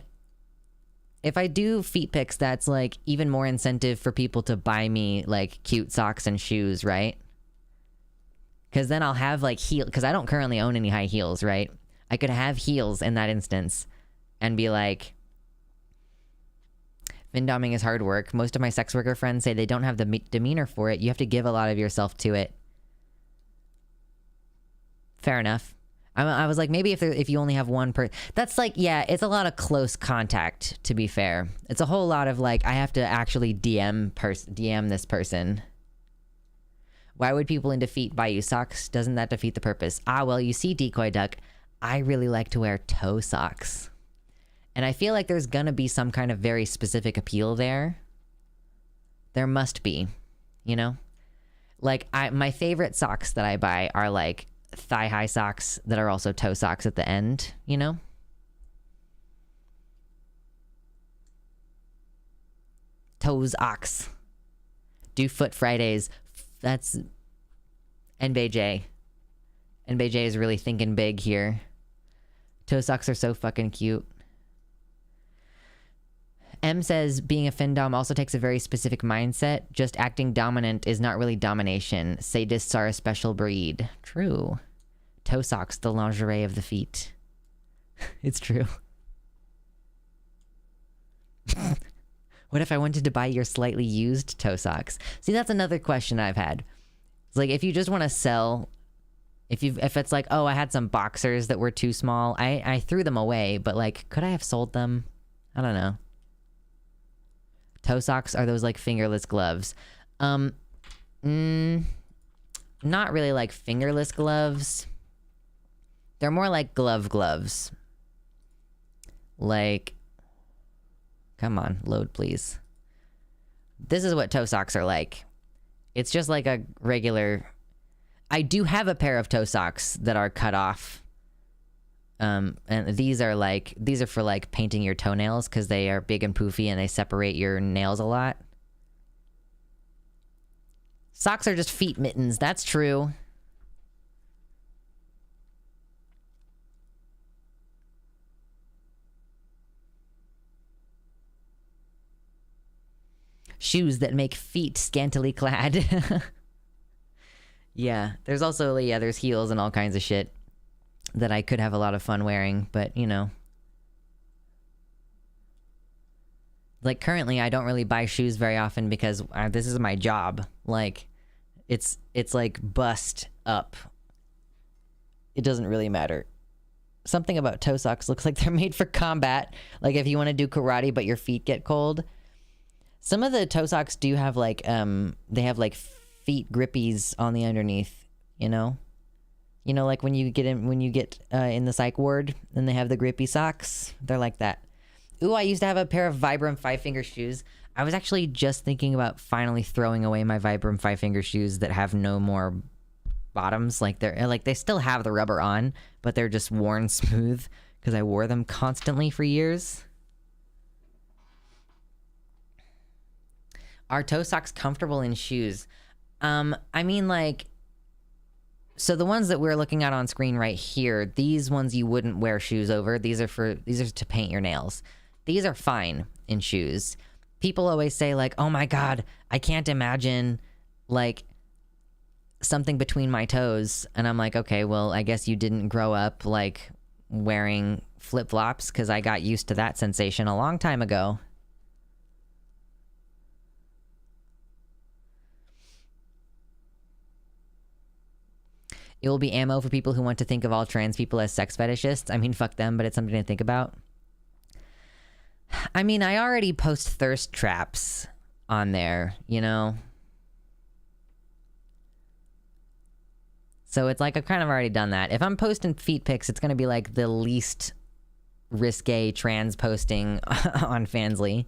If I do feet pics, that's like even more incentive for people to buy me like cute socks and shoes, right? Because then I'll have like because I don't currently own any high heels, right? I could have heels in that instance and be like, findoming is hard work. Most of my sex worker friends say they don't have the demeanor for it. You have to give a lot of yourself to it. Fair enough. I was like, maybe if you only have one that's like, yeah, it's a lot of close contact, to be fair. It's a whole lot of like, I have to actually DM this person. Why would people into feet buy you socks? Doesn't that defeat the purpose? Ah, well, you see, Decoy Duck, I really like to wear toe socks. And I feel like there's gonna be some kind of very specific appeal there. There must be, you know? Like, my favorite socks that I buy are like thigh-high socks that are also toe socks at the end, you know? Toes ox. Do foot Fridays. That's NBJ. NBJ is really thinking big here. Toe socks are so fucking cute. M says being a findom also takes a very specific mindset. Just acting dominant is not really domination. Sadists are a special breed. True. Toe socks, the lingerie of the feet. It's true. What if I wanted to buy your slightly used toe socks? See, that's another question I've had. It's like, if you just want to sell, if it's like, oh, I had some boxers that were too small, I threw them away, but like, could I have sold them? I don't know. Toe socks are those like fingerless gloves. Not really like fingerless gloves. They're more like gloves. Like, come on, load please. This is what toe socks are like. It's just like a regular... I do have a pair of toe socks that are cut off. And these are for like painting your toenails because they are big and poofy and they separate your nails a lot. Socks are just feet mittens. That's true. Shoes that make feet scantily clad. Yeah, there's also, there's heels and all kinds of shit. that I could have a lot of fun wearing, but you know. Like currently I don't really buy shoes very often because this is my job. Like it's like bust up. It doesn't really matter. Something about toe socks looks like they're made for combat. Like if you want to do karate but your feet get cold. Some of the toe socks do have like they have like feet grippies on the underneath, you know? You know, like when you get in the psych ward and they have the grippy socks, they're like that. Ooh, I used to have a pair of Vibram 5-finger shoes. I was actually just thinking about finally throwing away my Vibram 5-finger shoes that have no more bottoms. Like they still have the rubber on, but they're just worn smooth because I wore them constantly for years. Are toe socks comfortable in shoes? I mean, like, so the ones that we're looking at on screen right here, these ones you wouldn't wear shoes over. These are to paint your nails. These are fine in shoes. People always say like, oh my God, I can't imagine like something between my toes. And I'm like, okay, well, I guess you didn't grow up like wearing flip-flops because I got used to that sensation a long time ago. It will be ammo for people who want to think of all trans people as sex fetishists. I mean, fuck them, but it's something to think about. I mean, I already post thirst traps on there, you know? So it's like I've kind of already done that. If I'm posting feet pics, it's going to be like the least risque trans posting on Fansly.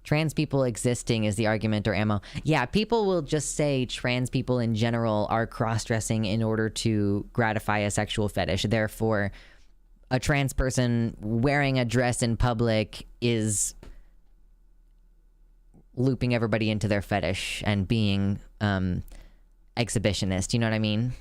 Trans people existing is the argument or ammo. Yeah, people will just say trans people in general are cross-dressing in order to gratify a sexual fetish. Therefore, a trans person wearing a dress in public is looping everybody into their fetish and being exhibitionist. You know what I mean?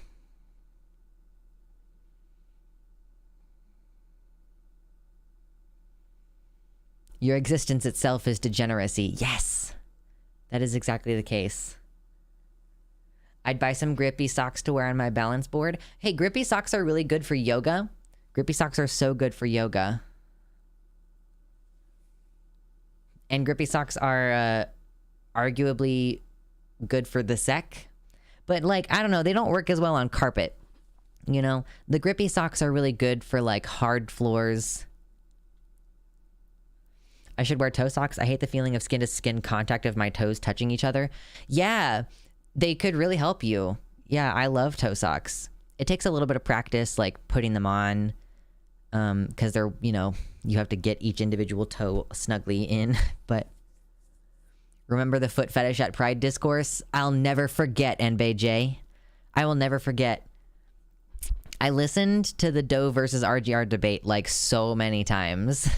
Your existence itself is degeneracy. Yes, that is exactly the case. I'd buy some grippy socks to wear on my balance board. Hey, grippy socks are really good for yoga. Grippy socks are so good for yoga. And grippy socks are arguably good for the sec. But like, I don't know, they don't work as well on carpet. You know, the grippy socks are really good for like hard floors. I should wear toe socks. I hate the feeling of skin-to-skin contact of my toes touching each other. Yeah, they could really help you. Yeah, I love toe socks. It takes a little bit of practice, like putting them on, because they're, you know, you have to get each individual toe snugly in. But remember the foot fetish at Pride discourse? I'll never forget, NBJ. I will never forget. I listened to the Doe versus RGR debate like so many times.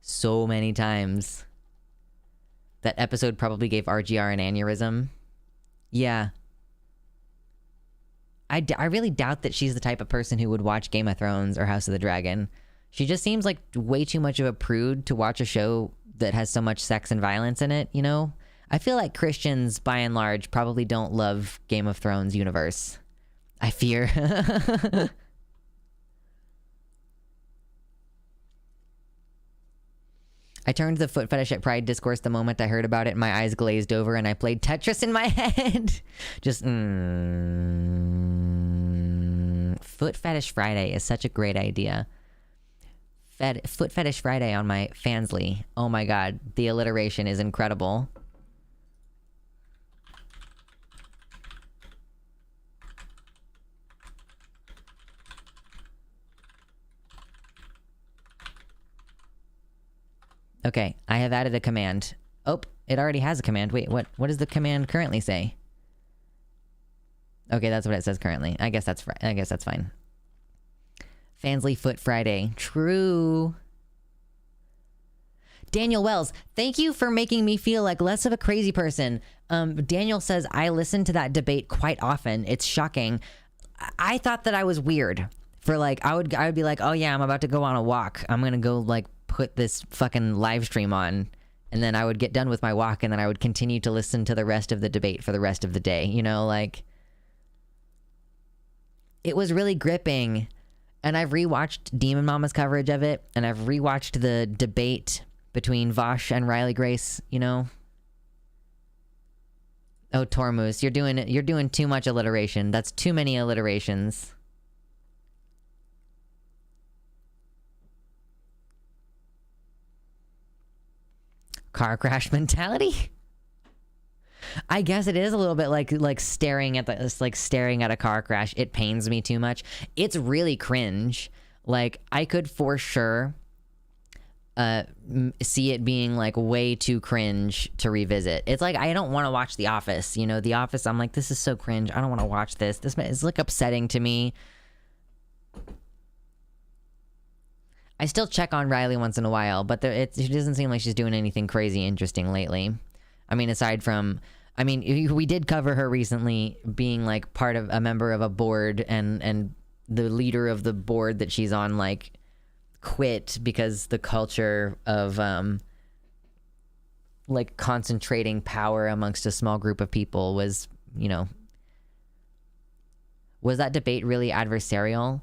So many times. That episode probably gave RGR an aneurysm. Yeah. I really doubt that she's the type of person who would watch Game of Thrones or House of the Dragon. She just seems like way too much of a prude to watch a show that has so much sex and violence in it, you know? I feel like Christians, by and large, probably don't love Game of Thrones universe. I fear. I turned to the foot fetish at Pride discourse the moment I heard about it. My eyes glazed over and I played Tetris in my head. Just, Foot Fetish Friday is such a great idea. Foot Fetish Friday on my Fansly. Oh my god, the alliteration is incredible. Okay, I have added a command. Oh, it already has a command. Wait, what does the command currently say? Okay, that's what it says currently. I guess that's fine. Fansly Foot Friday. True. Daniel Wells, thank you for making me feel like less of a crazy person. Daniel says, I listen to that debate quite often. It's shocking. I thought that I was weird. For like, I would be like, oh yeah, I'm about to go on a walk. I'm gonna go like put this fucking live stream on And then I would get done with my walk, and then I would continue to listen to the rest of the debate for the rest of the day. You know, like, it was really gripping. And I've rewatched Demon Mama's coverage of it, and I've rewatched the debate between Vosh and Riley Grace, you know. Oh, Tormus, you're doing too much alliteration. That's too many alliterations. Car crash mentality? I guess it is a little bit like staring at a car crash. It pains me too much. It's really cringe. Like, I could for sure see it being like way too cringe to revisit. It's like, I don't want to watch The Office. You know, The Office, I'm like, this is so cringe. I don't want to watch this. This is like upsetting to me. I still check on Riley once in a while, but she doesn't seem like she's doing anything crazy interesting lately. I mean, aside from, we did cover her recently being like part of a member of a board, and the leader of the board that she's on like quit because the culture of like concentrating power amongst a small group of people was, you know. Was that debate really adversarial?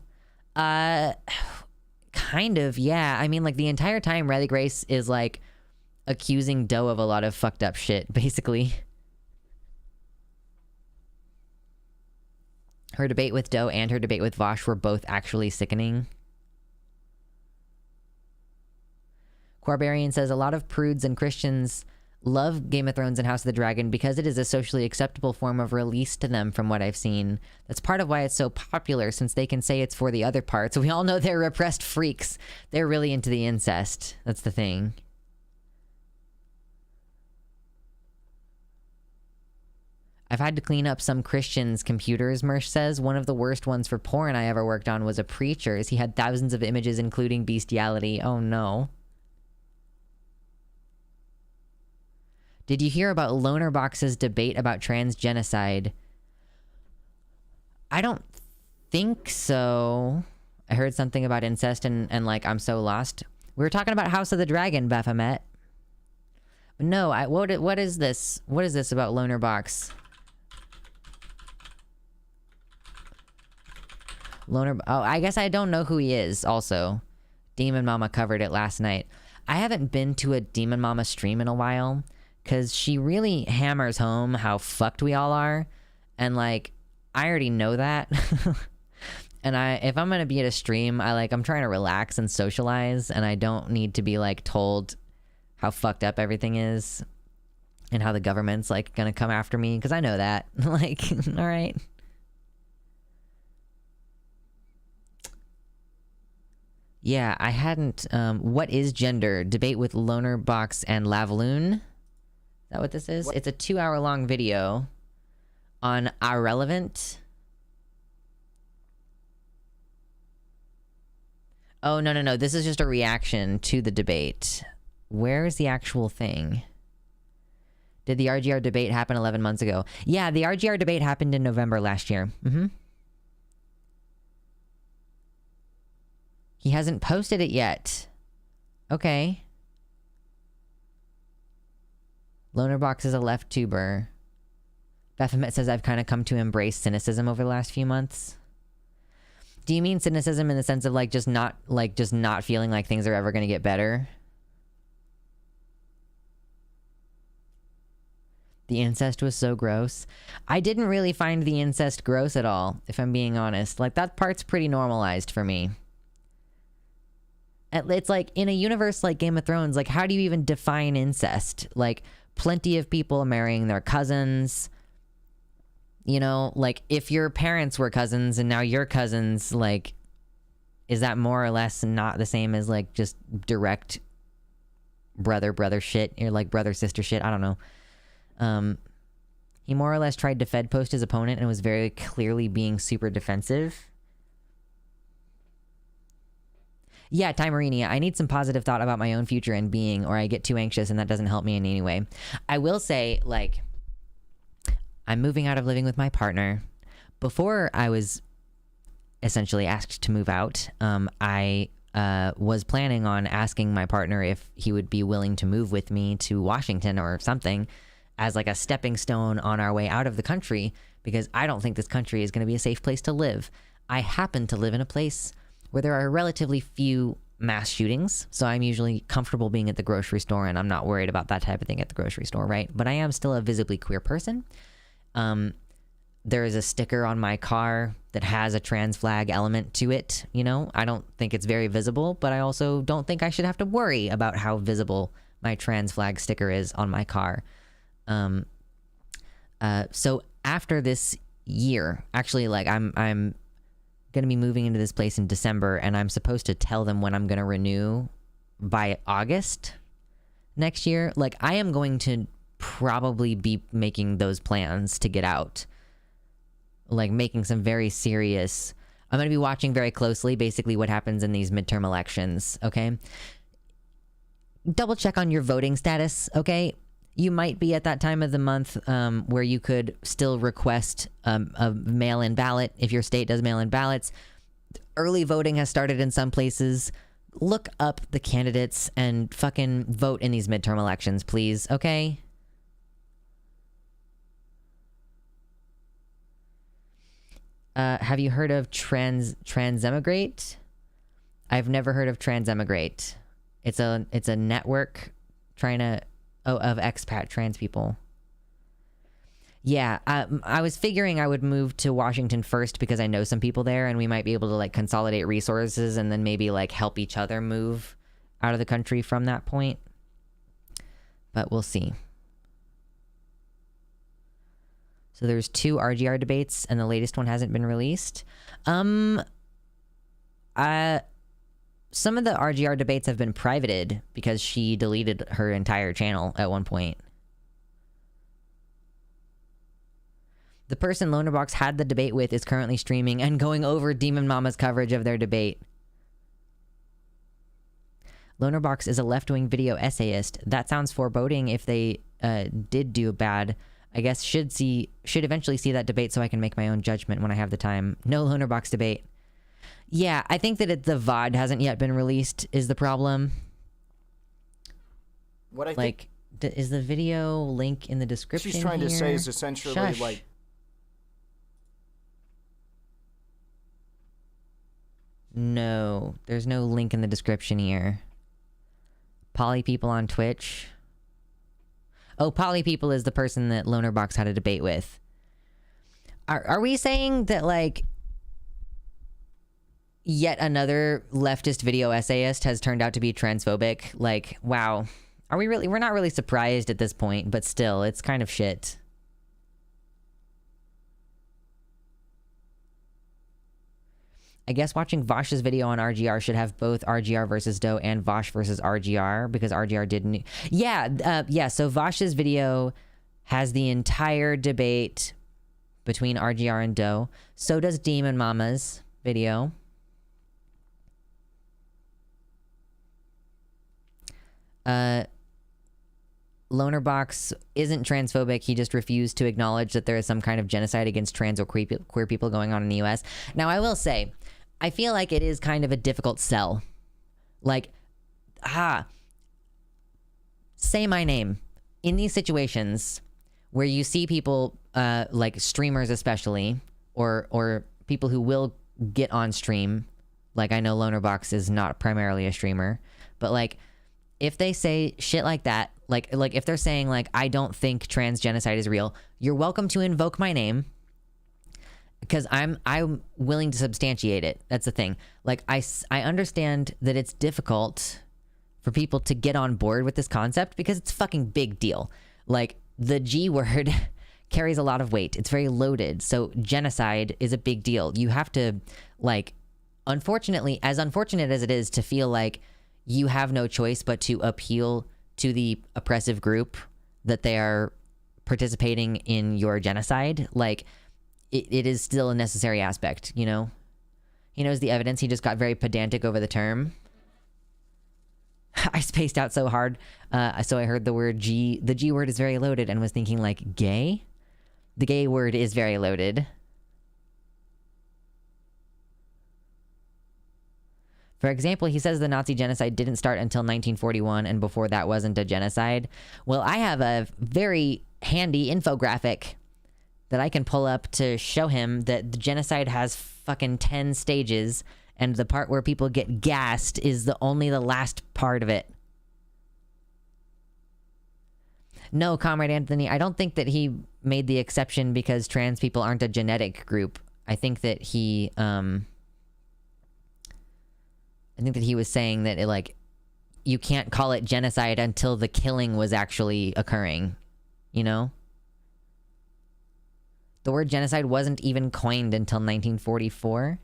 Kind of, yeah. I mean, like, the entire time Riley Grace is like accusing Doe of a lot of fucked up shit, basically. Her debate with Doe and her debate with Vosh were both actually sickening. Quarbarian says a lot of prudes and Christians love Game of Thrones and House of the Dragon because it is a socially acceptable form of release to them, from what I've seen. That's part of why it's so popular, since they can say it's for the other parts. We all know they're repressed freaks. They're really into the incest. That's the thing. I've had to clean up some Christians' computers, Mersh says. One of the worst ones for porn I ever worked on was a preacher's. He had thousands of images, including bestiality. Oh no. Did you hear about Lonerbox's debate about trans genocide? I don't think so. I heard something about incest and like, I'm so lost. We were talking about House of the Dragon, Baphomet. No, what is this? What is this about Lonerbox? Oh, I guess I don't know who he is also. Demon Mama covered it last night. I haven't been to a Demon Mama stream in a while, because she really hammers home how fucked we all are. And like, I already know that. And if I'm gonna be at a stream, I'm trying to relax and socialize, and I don't need to be like told how fucked up everything is and how the government's like gonna come after me, because I know that. Like, all right. Yeah, I hadn't. What is gender? Debate with Lonerbox and Lavaloon. Is that what this is? It's a 2-hour-long video on Irrelevant. Oh, no. This is just a reaction to the debate. Where is the actual thing? Did the RGR debate happen 11 months ago? Yeah, the RGR debate happened in November last year. He hasn't posted it yet. Okay. Lonerbox is a left tuber. Baphomet says I've kind of come to embrace cynicism over the last few months. Do you mean cynicism in the sense of just not feeling like things are ever going to get better? The incest was so gross. I didn't really find the incest gross at all, if I'm being honest. Like, that part's pretty normalized for me. It's like, in a universe like Game of Thrones, like, how do you even define incest? Like, plenty of people marrying their cousins. You know, like, if your parents were cousins and now you're cousins, like, is that more or less not the same as, like, just direct brother shit? Or, like, brother-sister shit? I don't know. He more or less tried to Fed post his opponent and was very clearly being super defensive. Yeah, Timerini, I need some positive thought about my own future and being, or I get too anxious and that doesn't help me in any way. I will say, like, I'm moving out of living with my partner. Before I was essentially asked to move out, I was planning on asking my partner if he would be willing to move with me to Washington or something as like a stepping stone on our way out of the country, because I don't think this country is going to be a safe place to live. I happen to live in a place where there are relatively few mass shootings, so I'm usually comfortable being at the grocery store, and I'm not worried about that type of thing at the grocery store, right? But I am still a visibly queer person. There is a sticker on my car that has a trans flag element to it, you know? I don't think it's very visible, but I also don't think I should have to worry about how visible my trans flag sticker is on my car. So after this year, actually, like, I'm gonna be moving into this place in December, and I'm supposed to tell them when I'm gonna renew by August next year. Like, I am going to probably be making those plans to get out, like making some very serious. I'm gonna be watching very closely basically what happens in these midterm elections. Okay, double check on your voting status. Okay, you might be at that time of the month where you could still request a mail-in ballot if your state does mail-in ballots. Early voting has started in some places. Look up the candidates and fucking vote in these midterm elections, please, okay? Have you heard of Transemigrate? I've never heard of Transemigrate. It's a network trying to... of expat trans people. Yeah, I was figuring I would move to Washington first because I know some people there, and we might be able to like consolidate resources and then maybe like help each other move out of the country from that point. But we'll see. So there's 2 RGR debates, and the latest one hasn't been released. Some of the RGR debates have been privated because she deleted her entire channel at one point. The person Lonerbox had the debate with is currently streaming and going over Demon Mama's coverage of their debate. Lonerbox is a left-wing video essayist. That sounds foreboding if they did do bad. I guess should eventually see that debate so I can make my own judgment when I have the time. No Lonerbox debate. Yeah, I think that the VOD hasn't yet been released is the problem. What I like, is the video link in the description? She's trying here? to say is essentially Shush. like. No, there's no link in the description here. Poly People on Twitch. Oh, Poly People is the person that Lonerbox had a debate with. Are we saying that, like, yet another leftist video essayist has turned out to be transphobic? Like, wow. Are we really? We're not really surprised at this point, but still, it's kind of shit. I guess watching Vosh's video on RGR should have both RGR versus Doe and Vosh versus RGR, because RGR didn't... Yeah, so Vosh's video has the entire debate between RGR and Doe. So does Demon Mama's video. Lonerbox isn't transphobic. He just refused to acknowledge that there is some kind of genocide against trans or queer people going on in the US. Now, I will say, I feel like it is kind of a difficult sell. Like, say my name. In these situations where you see people, like streamers especially, or people who will get on stream, like I know Lonerbox is not primarily a streamer, but like, if they say shit like that, like if they're saying like, I don't think trans genocide is real, you're welcome to invoke my name, because I'm willing to substantiate it. That's the thing. Like, I understand that it's difficult for people to get on board with this concept because it's a fucking big deal. Like, the G word carries a lot of weight. It's very loaded. So genocide is a big deal. You have to, like, unfortunately, as unfortunate as it is to feel like you have no choice but to appeal to the oppressive group that they are participating in your genocide, like, it is still a necessary aspect, you know? He knows the evidence. He just got very pedantic over the term. I spaced out so hard. So I heard the word G. The G word is very loaded and was thinking like gay. The gay word is very loaded. For example, he says the Nazi genocide didn't start until 1941, and before that wasn't a genocide. Well, I have a very handy infographic that I can pull up to show him that the genocide has fucking 10 stages, and the part where people get gassed is only the last part of it. No, Comrade Anthony, I don't think that he made the exception because trans people aren't a genetic group. I think that he was saying that you can't call it genocide until the killing was actually occurring, you know? The word genocide wasn't even coined until 1944.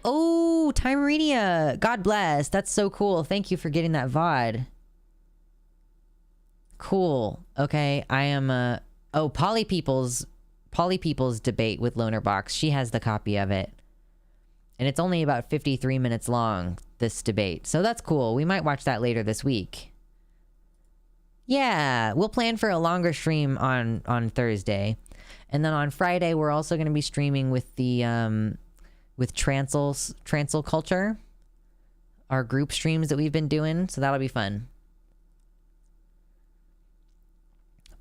Oh, Timeridia! God bless. That's so cool. Thank you for getting that VOD. Cool. Okay, I am Polly People's debate with Lonerbox. She has the copy of it. And it's only about 53 minutes long, this debate. So that's cool. We might watch that later this week. Yeah, we'll plan for a longer stream on Thursday. And then on Friday, we're also going to be streaming with the with Transl Culture, our group streams that we've been doing. So that'll be fun.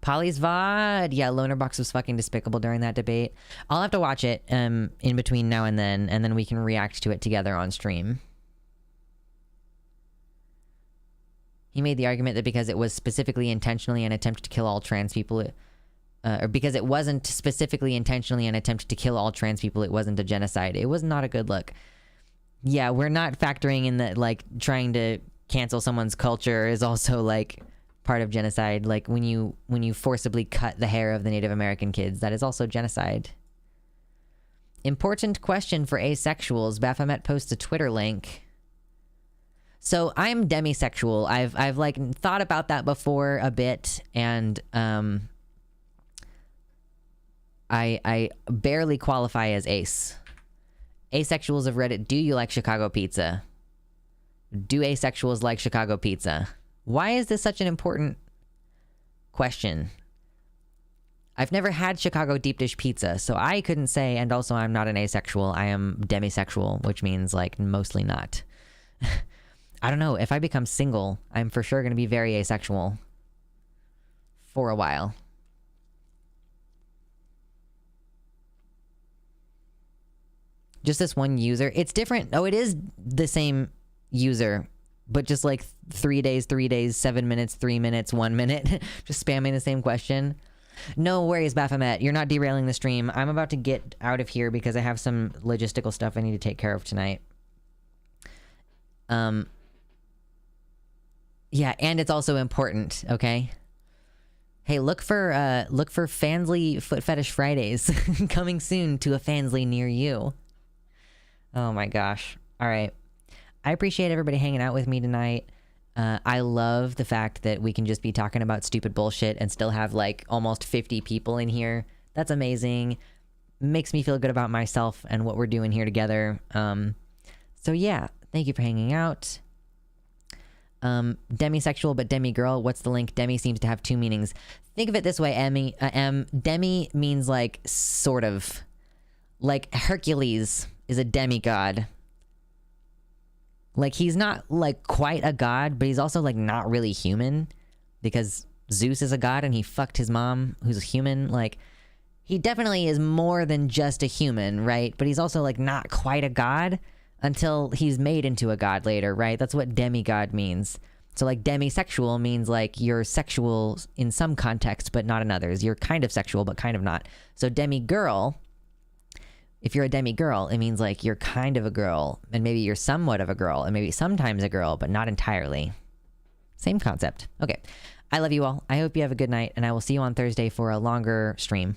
Polly's VOD. Yeah, Lonerbox was fucking despicable during that debate. I'll have to watch it in between now and then we can react to it together on stream. He made the argument that because it was specifically intentionally an attempt to kill all trans people, or because it wasn't specifically intentionally an attempt to kill all trans people, it wasn't a genocide. It was not a good look. Yeah, we're not factoring in that, like, trying to cancel someone's culture is also, like, part of genocide. Like, when you forcibly cut the hair of the Native American kids, that is also genocide. Important question for asexuals. Baphomet posts a Twitter link. So I'm demisexual. I've like thought about that before a bit, and I barely qualify as ace. Asexuals of Reddit, do you like Chicago pizza? Do asexuals like Chicago pizza? Why is this such an important question? I've never had Chicago deep dish pizza, so I couldn't say, and also I'm not an asexual. I am demisexual, which means like mostly not. I don't know. If I become single, I'm for sure going to be very asexual for a while. Just this one user. It's different. Oh, it is the same user, but just like 3 days, 7 minutes, 3 minutes, 1 minute. Just spamming the same question. No worries, Baphomet. You're not derailing the stream. I'm about to get out of here because I have some logistical stuff I need to take care of tonight. Yeah, and it's also important, okay? Hey, look for Fansly Foot Fetish Fridays coming soon to a Fansly near you. Oh my gosh. All right. I appreciate everybody hanging out with me tonight. I love the fact that we can just be talking about stupid bullshit and still have like almost 50 people in here. That's amazing. Makes me feel good about myself and what we're doing here together. So yeah, thank you for hanging out. Demisexual but demigirl. What's the link? Demi seems to have two meanings. Think of it this way, Demi means like sort of. Like Hercules is a demigod. Like he's not like quite a god, but he's also like not really human because Zeus is a god and he fucked his mom who's a human. Like he definitely is more than just a human, right? But he's also like not quite a god until he's made into a god later, right? That's what demigod means. So like demisexual means like you're sexual in some context, but not in others. You're kind of sexual, but kind of not. So demigirl, if you're a demigirl, it means like you're kind of a girl, and maybe you're somewhat of a girl, and maybe sometimes a girl, but not entirely. Same concept. Okay. I love you all. I hope you have a good night, and I will see you on Thursday for a longer stream.